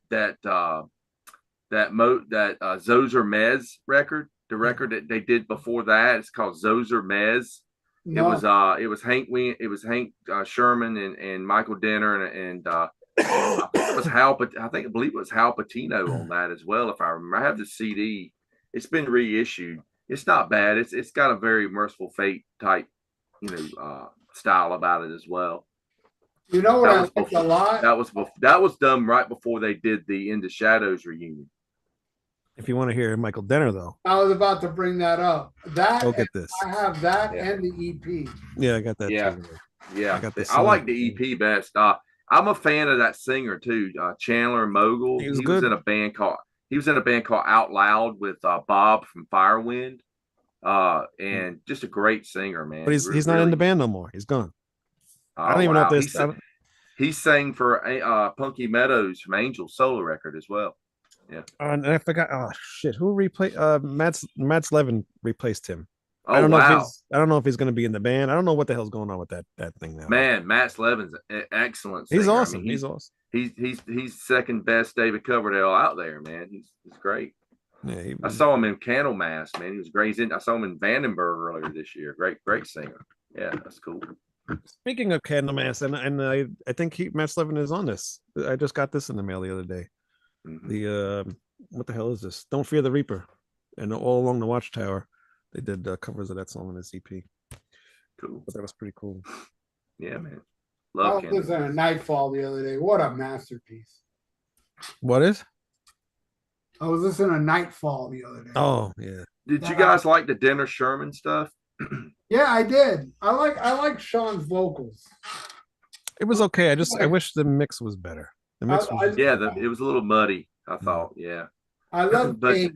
Zoser Mez record? The record that they did before that, it's called Zoser Mez. No. It was Hank Sherman and Michael Denner and I believe it was Hal Patino on that as well. If I remember, I have the CD. It's been reissued. It's not bad. It's got a very Mercyful Fate type, style about it as well. You know what I like a lot? That was done right before they did the In the Shadows reunion. If you want to hear Michael Denner, though, I was about to bring that up. That go get this. I have that Yeah. and the EP. Yeah, I got that Yeah. too. Yeah, I got the I like song. the EP best. I'm a fan of that singer too, Chandler Mogul. He was He good. was in a band called Out Loud with Bob from Firewind, and just a great singer, man. But he's not in the band no more. He's gone. I don't even know if there's. He sang for Punky Meadows from Angel solo record as well. Yeah. And I forgot. Oh shit! Who replaced? Matt Levin replaced him. Oh, I don't know wow. if he's going to be in the band. I don't know what the hell's going on with that thing now. Man, Matt Levin's an excellent singer. He's awesome. I mean, he's awesome. He's second best David Coverdale out there, man. He's great. Yeah, I saw him in Candlemass, man. He was great. I saw him in Vandenberg earlier this year. Great singer. Yeah, that's cool. Speaking of Candlemass, and I think Matt Levin is on this. I just got this in the mail the other day. Mm-hmm. The what the hell is this? Don't Fear the Reaper, and All Along the Watchtower. They did covers of that song on this EP. Cool. But that was pretty cool. Yeah, man. I was listening to Nightfall the other day. What a masterpiece. What is? I was listening to Nightfall the other day. Oh, yeah. Did you guys like the Denner Sherman stuff? Yeah, I did. I like Sean's vocals. It was okay. I wish the mix was better. The mix was it was a little muddy, I thought. Yeah. I love Cage.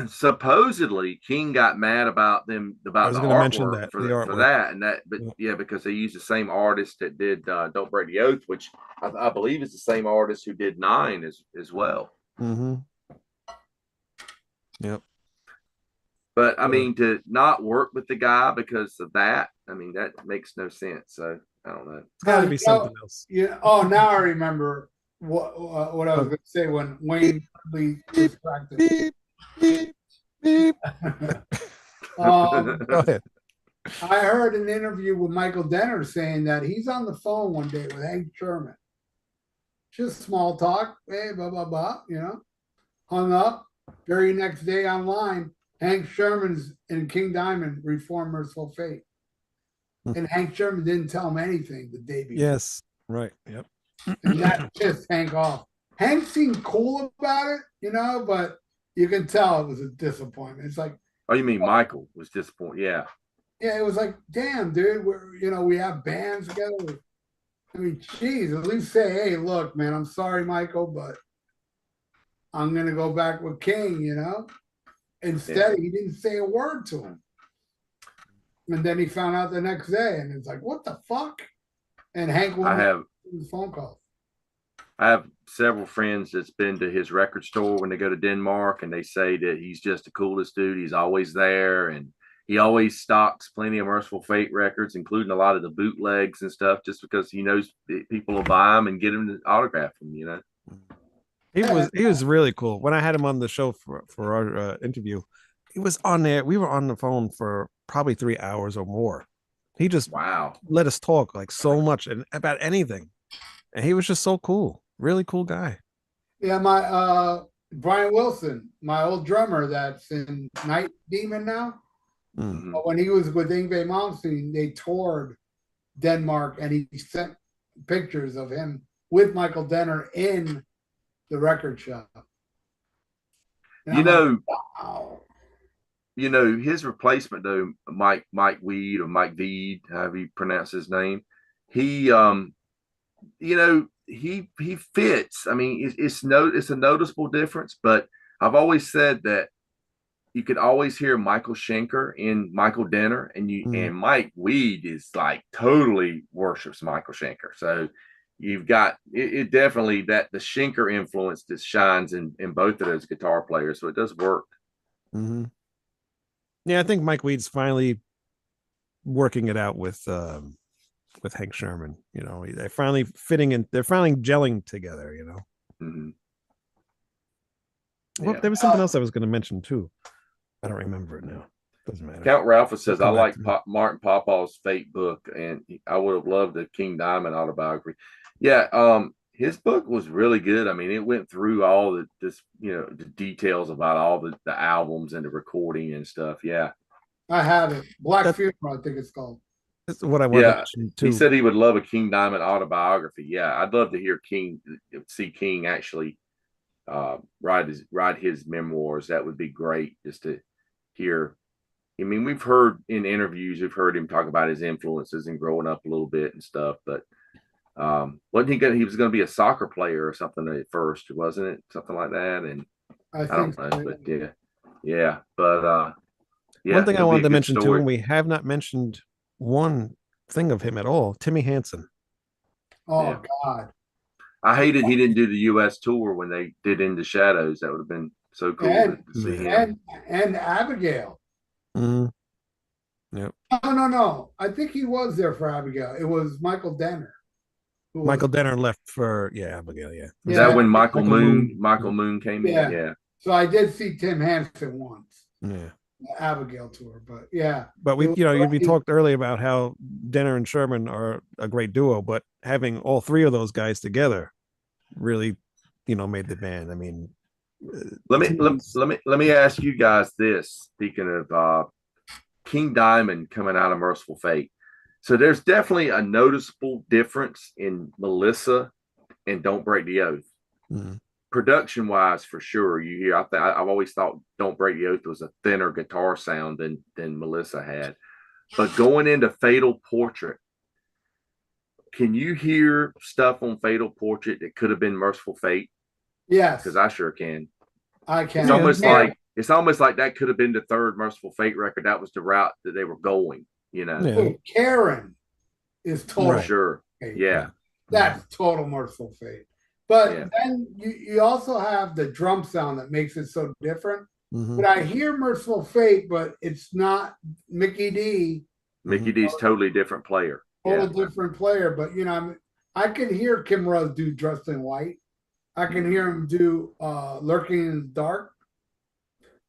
Supposedly King got mad about the artwork for that, but because they used the same artist that did Don't Break the Oath, which I believe is the same artist who did 9 as well. Mm-hmm. Yep. But I mean, to not work with the guy because of that, I mean, that makes no sense. So I don't know. It's got to be something else. Yeah. Oh, now I remember what I was going to say when Wayne distracted. Beep, beep, beep. Go ahead. I heard an interview with Michael Denner saying that he's on the phone one day with Hank Sherman. Just small talk, hey, blah, blah, blah, hung up. Very next day online, Hank Sherman's in King Diamond reformed Mercyful Fate. And Hank Sherman didn't tell him anything the day before. Yes, right, yep. And that pissed Hank off. Hank seemed cool about it, but you can tell it was a disappointment. It's like, oh, you mean Michael was disappointed? Yeah. Yeah, it was like, damn, dude, we have bands together. I mean, geez, at least say, hey, look, man, I'm sorry, Michael, but I'm gonna go back with King, Instead, he didn't say a word to him. And then he found out the next day, and it's like, what the fuck? And Hank went his phone call. I have several friends that's been to his record store when they go to Denmark, and they say that he's just the coolest dude. He's always there, and he always stocks plenty of Mercyful Fate records, including a lot of the bootlegs and stuff, just because he knows people will buy them and get him to autograph them, He was really cool. When I had him on the show for our interview, he was on there. We were on the phone for probably 3 hours or more. He just let us talk like so much and about anything, and he was just so cool. Really cool guy. Yeah, my Brian Wilson, my old drummer that's in Night Demon now. Mm-hmm. But when he was with Yngwie Malmsteen, they toured Denmark, and he sent pictures of him with Michael Denner in the record shop. And wow. His replacement though, Mike Weed or Mike Veed, however you pronounce his name, he he fits. I mean, it's a noticeable difference, but I've always said that you could always hear Michael Schenker in Michael Denner, and Mike Weed is like totally worships Michael Schenker. So you've got it definitely that the Schenker influence that shines in both of those guitar players. So it does work. Mm-hmm. Yeah, I think Mike Weed's finally working it out with Hank Sherman. They're finally fitting in. They're finally gelling together. Mm-hmm. Well, there was something else I was going to mention too. I don't remember it now. Doesn't matter. Count Ralph says, I like Martin Papa's Fate book, and I would have loved the King Diamond autobiography. Yeah, his book was really good. I mean, it went through all the details about all the albums and the recording and stuff. Yeah. I have it. Black Funeral, I think it's called. That's what I wanted to mention too. He said he would love a King Diamond autobiography. Yeah, I'd love to hear see King actually write his memoirs. That would be great just to hear. I mean, we've heard in interviews, we've heard him talk about his influences and growing up a little bit and stuff, but wasn't he was going to be a soccer player or something at first, wasn't it? Something like that. And I I don't think know, so. but yeah, but yeah, One thing I it'll be a wanted to good mention too, story. and we have not mentioned one thing of him at all, Timmy Hansen. Oh Yeah. God. I hated he didn't do the U.S. tour when they did In the Shadows. That would have been so cool And to see Yeah. him. and Abigail. Mm. Yep. No. I think he was there for Abigail. It was Michael Denner. Michael Denner left for Abigail. Yeah. Is that when Michael Moon. Michael Moon came in? Yeah. So I did see Tim Hansen once, Yeah. the Abigail tour, but yeah. But we talked earlier about how Denner and Sherman are a great duo, but having all three of those guys together really, made the band. I mean, Let me ask you guys this. Speaking of King Diamond coming out of Mercyful Fate, so there's definitely a noticeable difference in Melissa and Don't Break the Oath. Mm-hmm. Production wise, for sure. You hear, I've always thought Don't Break the Oath was a thinner guitar sound than Melissa had. But going into Fatal Portrait, can you hear stuff on Fatal Portrait that could have been Mercyful Fate? Yes, Because I sure can. I can. It's almost like that could have been the third Mercyful Fate record. That was the route that they were going. Yeah. Karen is total. For sure. Fate. Yeah. That's total Mercyful Fate. But then you also have the drum sound that makes it so different. Mm-hmm. But I hear Mercyful Fate, but it's not Mickey D. Mickey D's totally different player. Total different player. But I can hear Kim Rose do Dressed in White. I can hear him do Lurking in the Dark.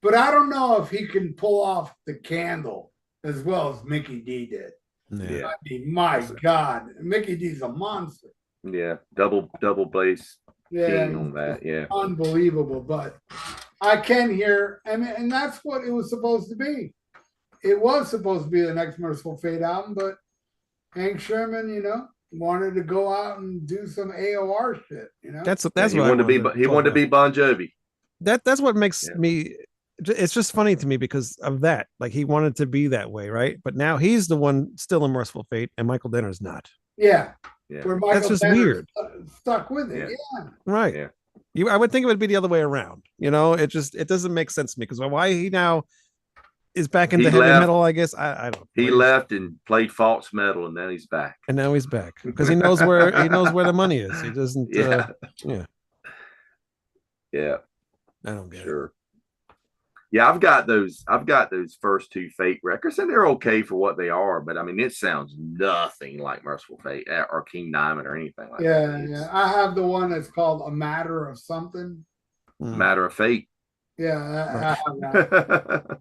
But I don't know if he can pull off the Candle as well as Mickey D did. Yeah. I mean, my God, Mickey D's a monster. Yeah, double bass king on that. Yeah, unbelievable. But I can hear, and that's what it was supposed to be. It was supposed to be the next Mercyful Fate album, but Hank Sherman, wanted to go out and do some AOR shit. That's he what he wanted to be Bon Jovi. That's what makes me. It's just funny to me because of that. Like he wanted to be that way, right? But now he's the one still in Mercyful Fate, and Michael Denner's not. Yeah. Where Michael that's just weird. Stuck with it. Yeah. Right. Yeah. I would think it would be the other way around. It doesn't make sense to me because why he now is back into heavy metal, I guess. I don't know. He left and played false metal, and now he's back. And now he's back because he knows where the money is. He doesn't. Yeah. I don't get it. Yeah, I've got those first two Fate records, and they're okay for what they are. But I mean, it sounds nothing like Mercyful Fate or King Diamond or anything like that. Yeah. I have the one that's called A Matter of Something. Matter of Fate. Yeah, I have that.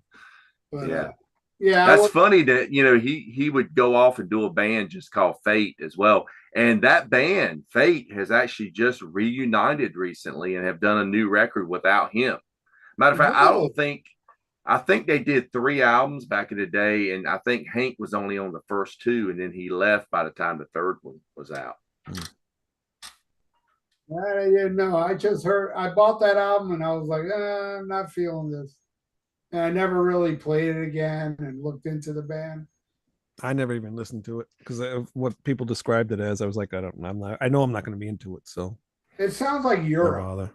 But, that's funny that he would go off and do a band just called Fate as well, and that band Fate has actually just reunited recently and have done a new record without him. Matter of fact, I think they did 3 albums back in the day, and I think Hank was only on the first 2, and then he left by the time the third one was out. I didn't know. I bought that album and I was like, I'm not feeling this. And I never really played it again and looked into the band. I never even listened to it because of what people described it as. I was like, I know I'm not going to be into it. So it sounds like Europe.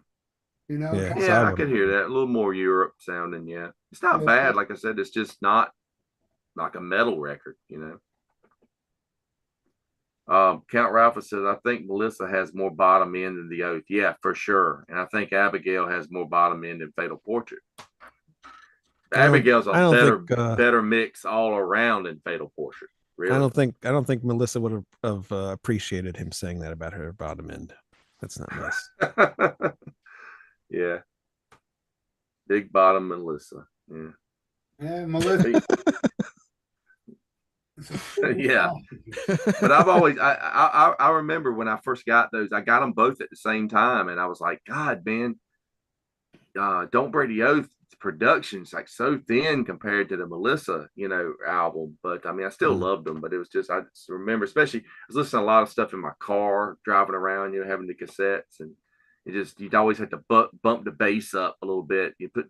I could hear that. A little more Europe sounding. Yeah. It's not bad. Like I said, it's just not like a metal record, Count Ralph says, I think Melissa has more bottom end than the Oath. Yeah, for sure. And I think Abigail has more bottom end than Fatal Portrait. Abigail's a better mix all around than Fatal Portrait. Really? I don't think Melissa would have appreciated him saying that about her bottom end. That's not nice. Yeah. Big bottom Melissa. Yeah, Melissa. Yeah. But I've always I remember when I first got those, I got them both at the same time, and I was like, God, man, Don't Break the Oath production's like so thin compared to the Melissa, album. But I mean, I still loved them, but it was just, I just remember, especially I was listening to a lot of stuff in my car driving around, having the cassettes, and You'd always have to bump the bass up a little bit. You put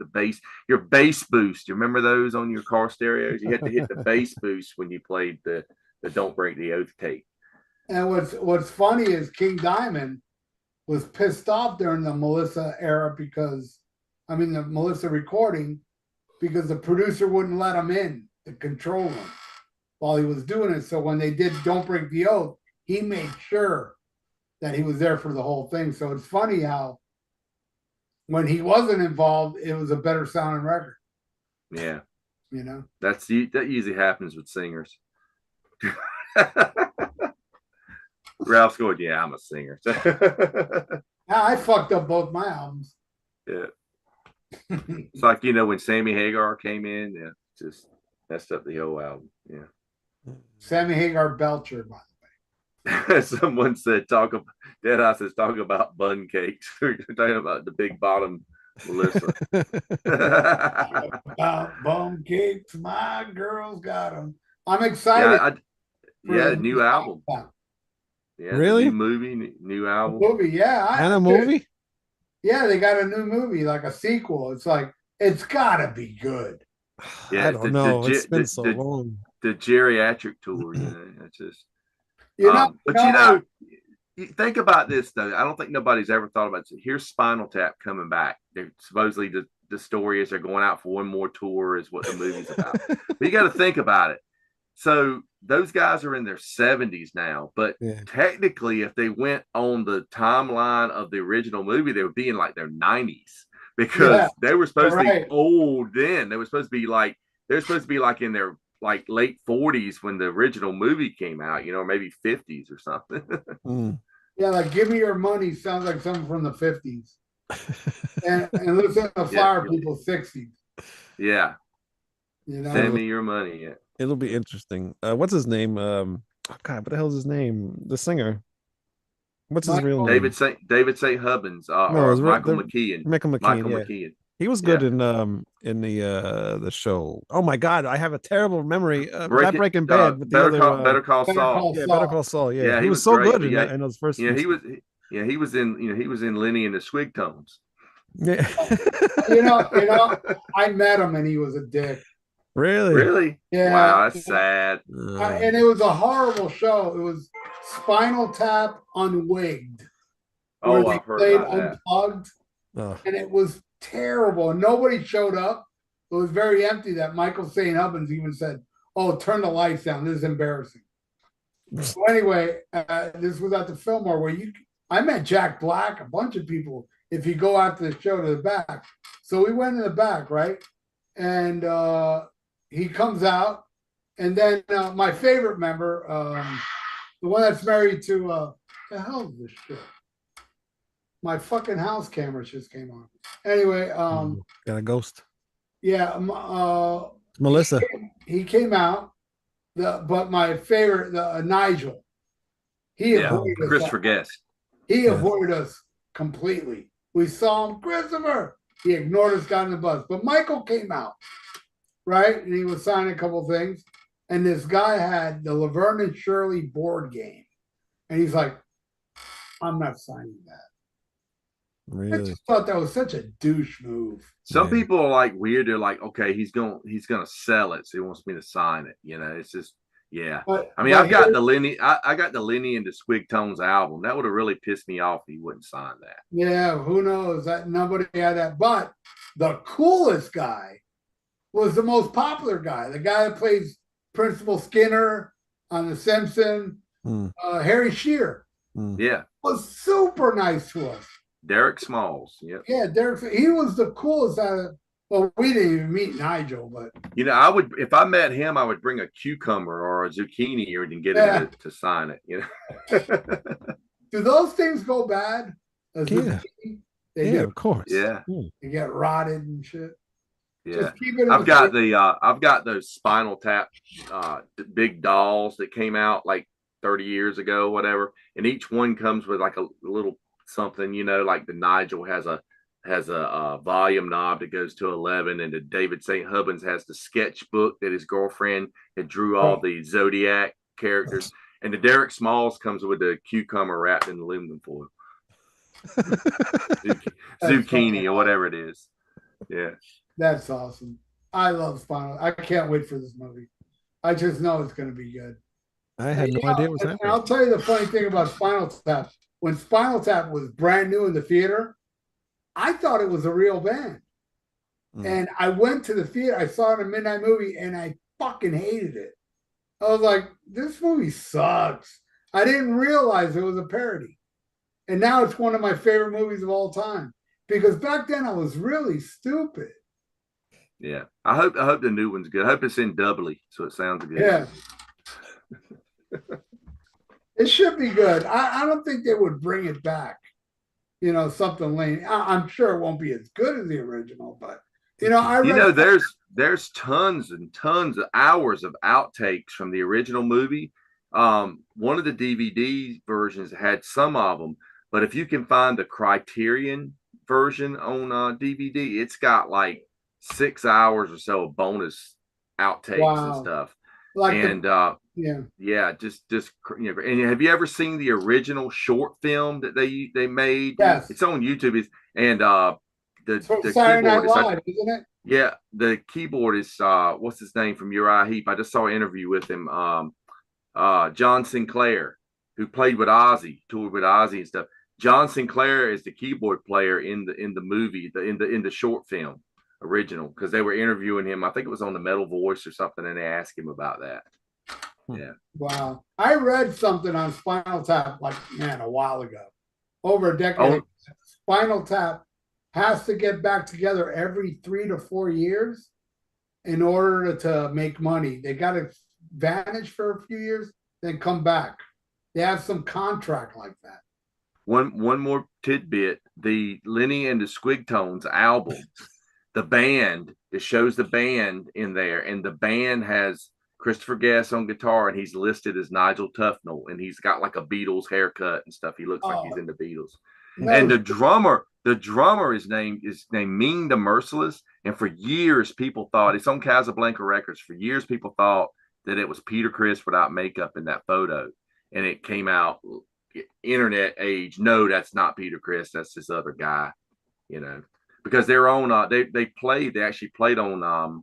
your bass boost. You remember those on your car stereos? You had to hit the bass boost when you played the Don't Break the Oath tape. And what's funny is King Diamond was pissed off during the Melissa era the Melissa recording, because the producer wouldn't let him in to control him while he was doing it. So when they did Don't Break the Oath, he made sure that he was there for the whole thing. So it's funny how when he wasn't involved, it was a better sounding record. Yeah. You know? That usually happens with singers. Ralph's going, yeah, I'm a singer. I fucked up both my albums. Yeah. It's like, when Samy Hagar came in, yeah, just messed up the whole album. Yeah. Samy Hagar Belcher, by the way. Someone said, Deadeye says, talk about bun cakes. We're talking about the big bottom Melissa. About bum cakes, my girls got them. I'm excited. Yeah, new album. Yeah, really? New movie, new album. Movie, yeah. And a movie? Yeah, they got a new movie, like a sequel. It's like, it's gotta be good. Yeah, I don't know. It's been so long. The geriatric tour, it's just. You think about this though. I don't think nobody's ever thought about it. Here's Spinal Tap coming back. They're supposedly the story is they're going out for one more tour, is what the movie's about. But you got to think about it. So those guys are in their 70s now, but technically, if they went on the timeline of the original movie, they would be in like their 90s, because they were supposed to be old then. They were supposed to be like in their like late 40s when the original movie came out, maybe 50s or something. Yeah, like Give Me Your Money sounds like something from the 50s. and listen to Flower People 60s. Yeah. Send me your money. Yeah. It'll be interesting. What's his name? Oh God, what the hell's his name? The singer. What's his real name? David St. Hubbins. No, Michael McKean. Michael McKean. He was good in the show. Oh my God, I have a terrible memory. Not Breaking Bad, but Better Call Saul. Better Call Saul. Yeah, he was so good in those first. Yeah, he was in Lenny and the Swig Tones. Yeah. I met him and he was a dick. Really? Yeah. Wow, that's sad. And it was a horrible show. It was Spinal Tap Unwigged. Oh, I've heard about that. Unplugged. And it was terrible. Nobody showed up. It was very empty. That Michael St. Hubbins even said, "Oh, turn the lights down. This is embarrassing." So anyway, this was at the Fillmore where I met Jack Black, a bunch of people. If you go after the show to the back, so we went in the back, right? And he comes out, and then my favorite member, the one that's married to the hell is this shit? My fucking house cameras just came on. Anyway, got a ghost. Yeah, Melissa. He came out. But my favorite, Nigel. He avoided us. Christopher Guest. He avoided us completely. We saw him, Christopher. He ignored us, got in the bus. But Michael came out, right? And he was signing a couple things. And this guy had the Laverne and Shirley board game. And he's like, I'm not signing that. Really? I just thought that was such a douche move. Some people are like weird. They're like, okay, he's gonna sell it, so he wants me to sign it. It's just, yeah. I've got the Lenny, I got the Lenny and the Swig Tones album. That would have really pissed me off if he wouldn't sign that. Yeah, who knows? That nobody had that. But the coolest guy was the most popular guy. The guy that plays Principal Skinner on The Simpsons, Harry Shearer. Yeah, was super nice to us. Derek Smalls. Yep. Yeah, Derek. He was the coolest out of. Well, we didn't even meet Nigel, but I would, if I met him, I would bring a cucumber or a zucchini or and get him to sign it. Do those things go bad? Yeah, of course. Yeah, they get rotted and shit. Yeah, I've got those Spinal Tap big dolls that came out like 30 years ago, whatever, and each one comes with like a little something, like the Nigel has a volume knob that goes to 11, and the David St. Hubbins has the sketchbook that his girlfriend had drew all the Zodiac characters, and the Derek Smalls comes with the cucumber wrapped in aluminum foil. Zucchini or whatever it is. Yeah. That's awesome. I love Spinal. I can't wait for this movie. I just know it's going to be good. I had no idea what was And happening. I'll tell you the funny thing about Spinal Tap. When Spinal Tap was brand new in the theater, I thought it was a real band. And I went to the theater. I saw it in a midnight movie, and I fucking hated it. I was like, this movie sucks. I didn't realize it was a parody. And now it's one of my favorite movies of all time. Because back then I was really stupid. Yeah. I hope the new one's good. I hope it's in doubly, so it sounds good. Yeah. It should be good. I don't think they would bring it back. You know, something lame. I'm sure it won't be as good as the original, but there's tons and tons of hours of outtakes from the original movie. One of the DVD versions had some of them, but if you can find the Criterion version on DVD, it's got like 6 hours or so of bonus outtakes and stuff. Just and have you ever seen the original short film that they made? Yes, it's on YouTube. The Saturday Night keyboard Live, isn't it? Yeah, the keyboard is what's his name from Uriah Heep. I just saw an interview with him. John Sinclair, who played with Ozzy, toured with Ozzy and stuff. John Sinclair is the keyboard player in the movie, in the short film original, because they were interviewing him. I think it was on the Metal Voice or something, and they asked him about that. Yeah. Wow. I read something on Spinal Tap a while ago, over a decade ago. Spinal Tap has to get back together every 3 to 4 years in order to make money. They got to vanish for a few years, then come back. They have some contract like that. One more tidbit: the Lenny and the Squigtones album, the band, it shows the band in there, and the band has Christopher Guest on guitar, and he's listed as Nigel Tufnell, and he's got like a Beatles haircut and stuff. He looks like he's in the Beatles. No. And the drummer is named Ming the Merciless, and for years people thought, it's on Casablanca Records. For years people thought that it was Peter Criss without makeup in that photo, and it came out internet age. No, that's not Peter Criss. That's this other guy. You know, because they're on. They actually played on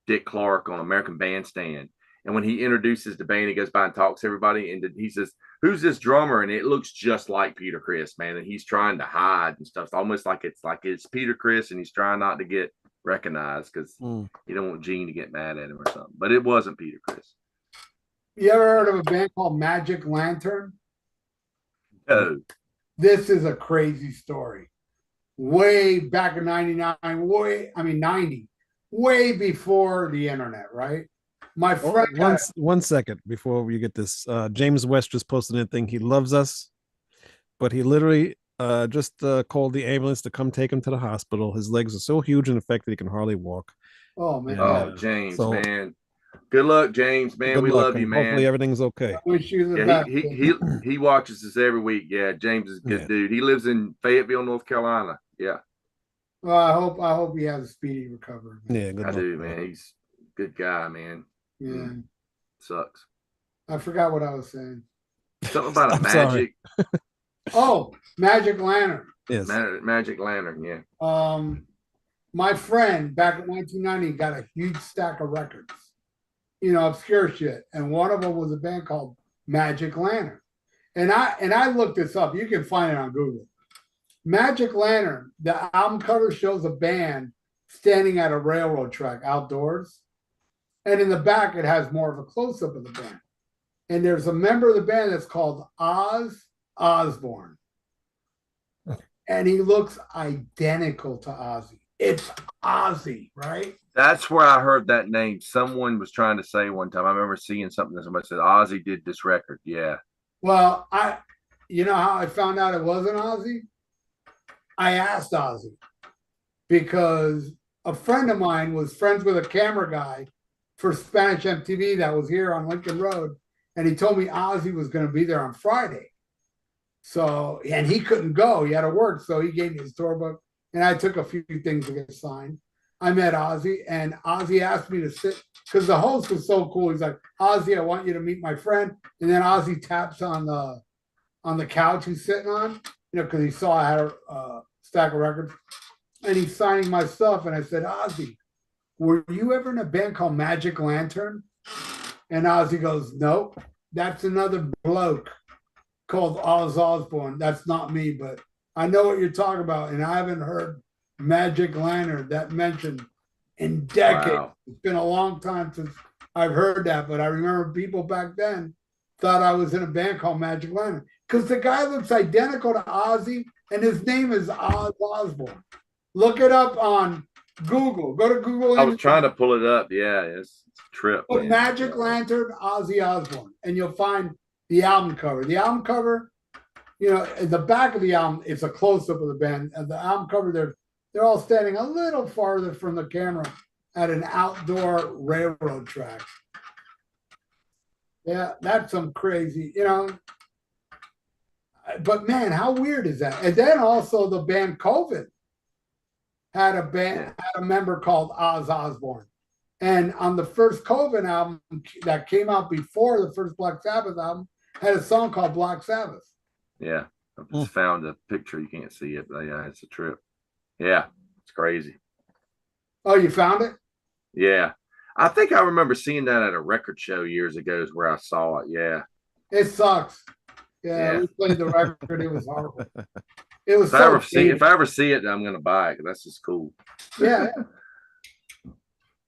Dick Clark on American Bandstand. And when he introduces the band, he goes by and talks to everybody, and he says, "Who's this drummer?" And it looks just like Peter Criss, man. And he's trying to hide and stuff. It's almost like it's Peter Criss, and he's trying not to get recognized because you don't want Gene to get mad at him or something. But it wasn't Peter Criss. You ever heard of a band called Magic Lantern? No. This is a crazy story. Way back in 90, way before the internet, right? My friend. One second before we get this. James West just posted a thing. He loves us, but he literally just called the ambulance to come take him to the hospital. His legs are so huge and infected he can hardly walk. Oh man. And, James, man. Good luck, James, man. We love you, man. Hopefully everything's okay. I wish you the best. He watches us every week. Yeah, James is a good dude. He lives in Fayetteville, North Carolina. Yeah. Well, I hope he has a speedy recovery. Yeah, good luck, do, man. He's a good guy, man. Yeah. Sucks. I forgot what I was saying. Something about a magic. Magic Lantern. Yes. Magic Lantern, yeah. My friend back in 1990 got a huge stack of records, obscure shit. And one of them was a band called Magic Lantern. And I looked this up. You can find it on Google. Magic Lantern, the album cover shows a band standing at a railroad track outdoors. And in the back, it has more of a close-up of the band. And there's a member of the band that's called Oz Osborne. And he looks identical to Ozzy. It's Ozzy, right? That's where I heard that name. Someone was trying to say one time. I remember seeing something that somebody said, Ozzy did this record. Yeah. Well, you know how I found out it wasn't Ozzy? I asked Ozzy because a friend of mine was friends with a camera guy for Spanish MTV that was here on Lincoln Road. And he told me Ozzy was going to be there on Friday. So, and he couldn't go. He had to work. So he gave me his tour book. And I took a few things to get signed. I met Ozzy, and Ozzy asked me to sit because the host was so cool. He's like, Ozzy, I want you to meet my friend. And then Ozzy taps on the couch he's sitting on. because he saw I had a stack of records, and he's signing my stuff. And I said, Ozzy, were you ever in a band called Magic Lantern? And Ozzy goes, nope, that's another bloke called Oz Osbourne. That's not me, but I know what you're talking about, and I haven't heard Magic Lantern that mentioned in decades. Wow. It's been a long time since I've heard that, but I remember people back then thought I was in a band called Magic Lantern because the guy looks identical to Ozzy, and his name is Oz Osbourne. Look it up on Google. Go to Google. I was trying to pull it up. Yeah, it's a trip. Magic Lantern, Ozzy Osbourne, and you'll find the album cover. The album cover, the back of the album, it's a close-up of the band. And the album cover, they're all standing a little farther from the camera at an outdoor railroad track. Yeah, that's some crazy, But man, how weird is that? And then also the band COVID had a member called Oz Osbourne. And on the first COVID album that came out before the first Black Sabbath album, had a song called Black Sabbath. Yeah, I just found a picture. You can't see it, but yeah, it's a trip. Yeah, it's crazy. Oh, you found it? Yeah. I think I remember seeing that at a record show years ago is where I saw it. Yeah. It sucks. Yeah. We played the record. It was horrible. It was if I ever see it, I'm going to buy it. That's just cool. Yeah.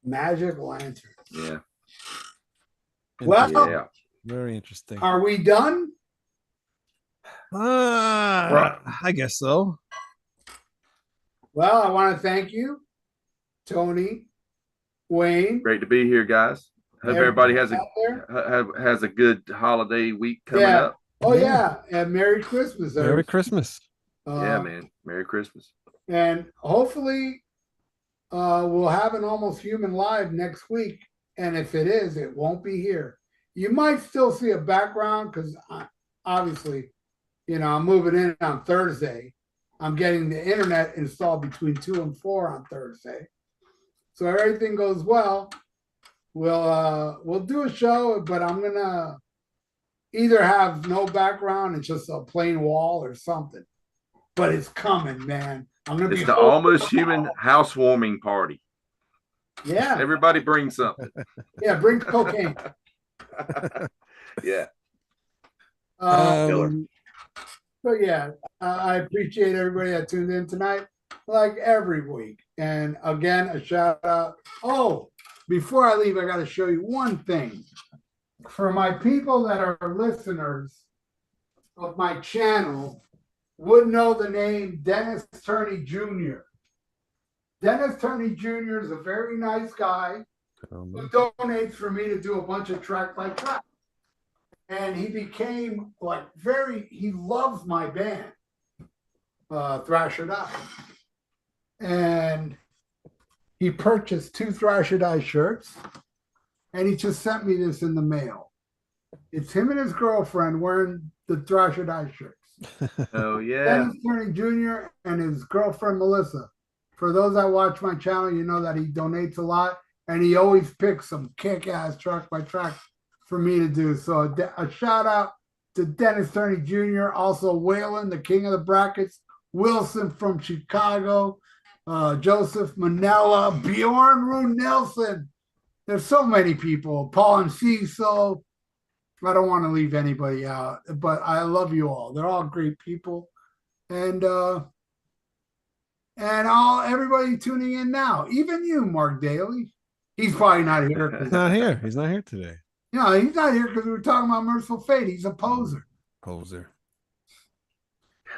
Magic Lantern. Yeah. Well, yeah. Very interesting. Are we done? I guess so. Well, I want to thank you, Tony, Wayne. Great to be here, guys. Hope everybody has a good holiday week coming up. Oh yeah, and Merry Christmas. Merry Christmas. Yeah, man. Merry Christmas. And hopefully, we'll have an Almost Human live next week. And if it is, it won't be here. You might still see a background because obviously, I'm moving in on Thursday. I'm getting the internet installed between 2 and 4 on Thursday. So everything goes well. We'll do a show, but I'm gonna either have no background and just a plain wall or something. But it's coming, man. It's the Almost Human housewarming party. Yeah. Everybody bring something. Yeah, bring cocaine. Yeah. So yeah, I appreciate everybody that tuned in tonight, like every week. And again, a shout out. Oh, before I leave, I got to show you one thing. For my people that are listeners of my channel, would know the name Dennis Turney Jr. Dennis Turney Jr. is a very nice guy who donates for me to do a bunch of track by track. And he became he loves my band, Thrasher Die. And he purchased 2 Thrasher Die shirts, and he just sent me this in the mail. It's him and his girlfriend wearing the Thrasher Die shirts. Oh, yeah. Dennis Turney Jr. and his girlfriend, Melissa. For those that watch my channel, you know that he donates a lot, and he always picks some kick-ass track by track for me to do. So a shout out to Dennis Turney Jr., also Waylon, the king of the brackets, Wilson from Chicago, Joseph Manella, Bjorn Rune Nelson. There's so many people. Paul and Cecil. I don't want to leave anybody out, but I love you all. They're all great people. And everybody tuning in now, even you, Mark Daly. He's probably not here. He's not here. He's not here today. No, he's not here because we were talking about Mercyful Fate. He's a poser.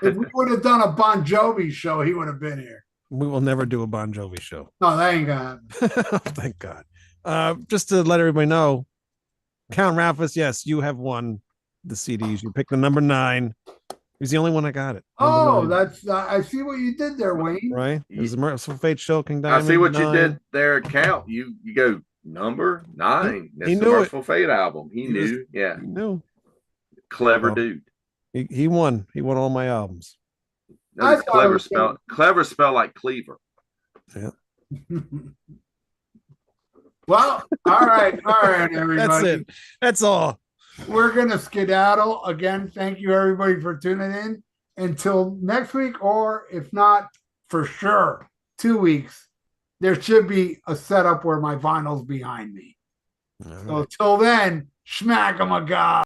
If we would have done a Bon Jovi show, he would have been here. We will never do a Bon Jovi show. No, that ain't gonna happen. Thank God. Just to let everybody know, Count Ralphus, yes, you have won the CDs. You picked the number 9. He's the only one that got it. Oh, that's I see what you did there, Wayne. Right? It was a Mercyful Fate show, King Diamond. I see what you did there, Count. You go number 9. That's the Mercyful Fate album. He knew. He knew. Clever dude. He won. He won all my albums. That's clever spell. Clever spell like cleaver. Yeah. Well, all right, everybody. That's it. That's all. We're gonna skedaddle again. Thank you, everybody, for tuning in. until next week, or if not, for sure, 2 weeks, there should be a setup where my vinyl's behind me. All So right. till then, smack 'em a god.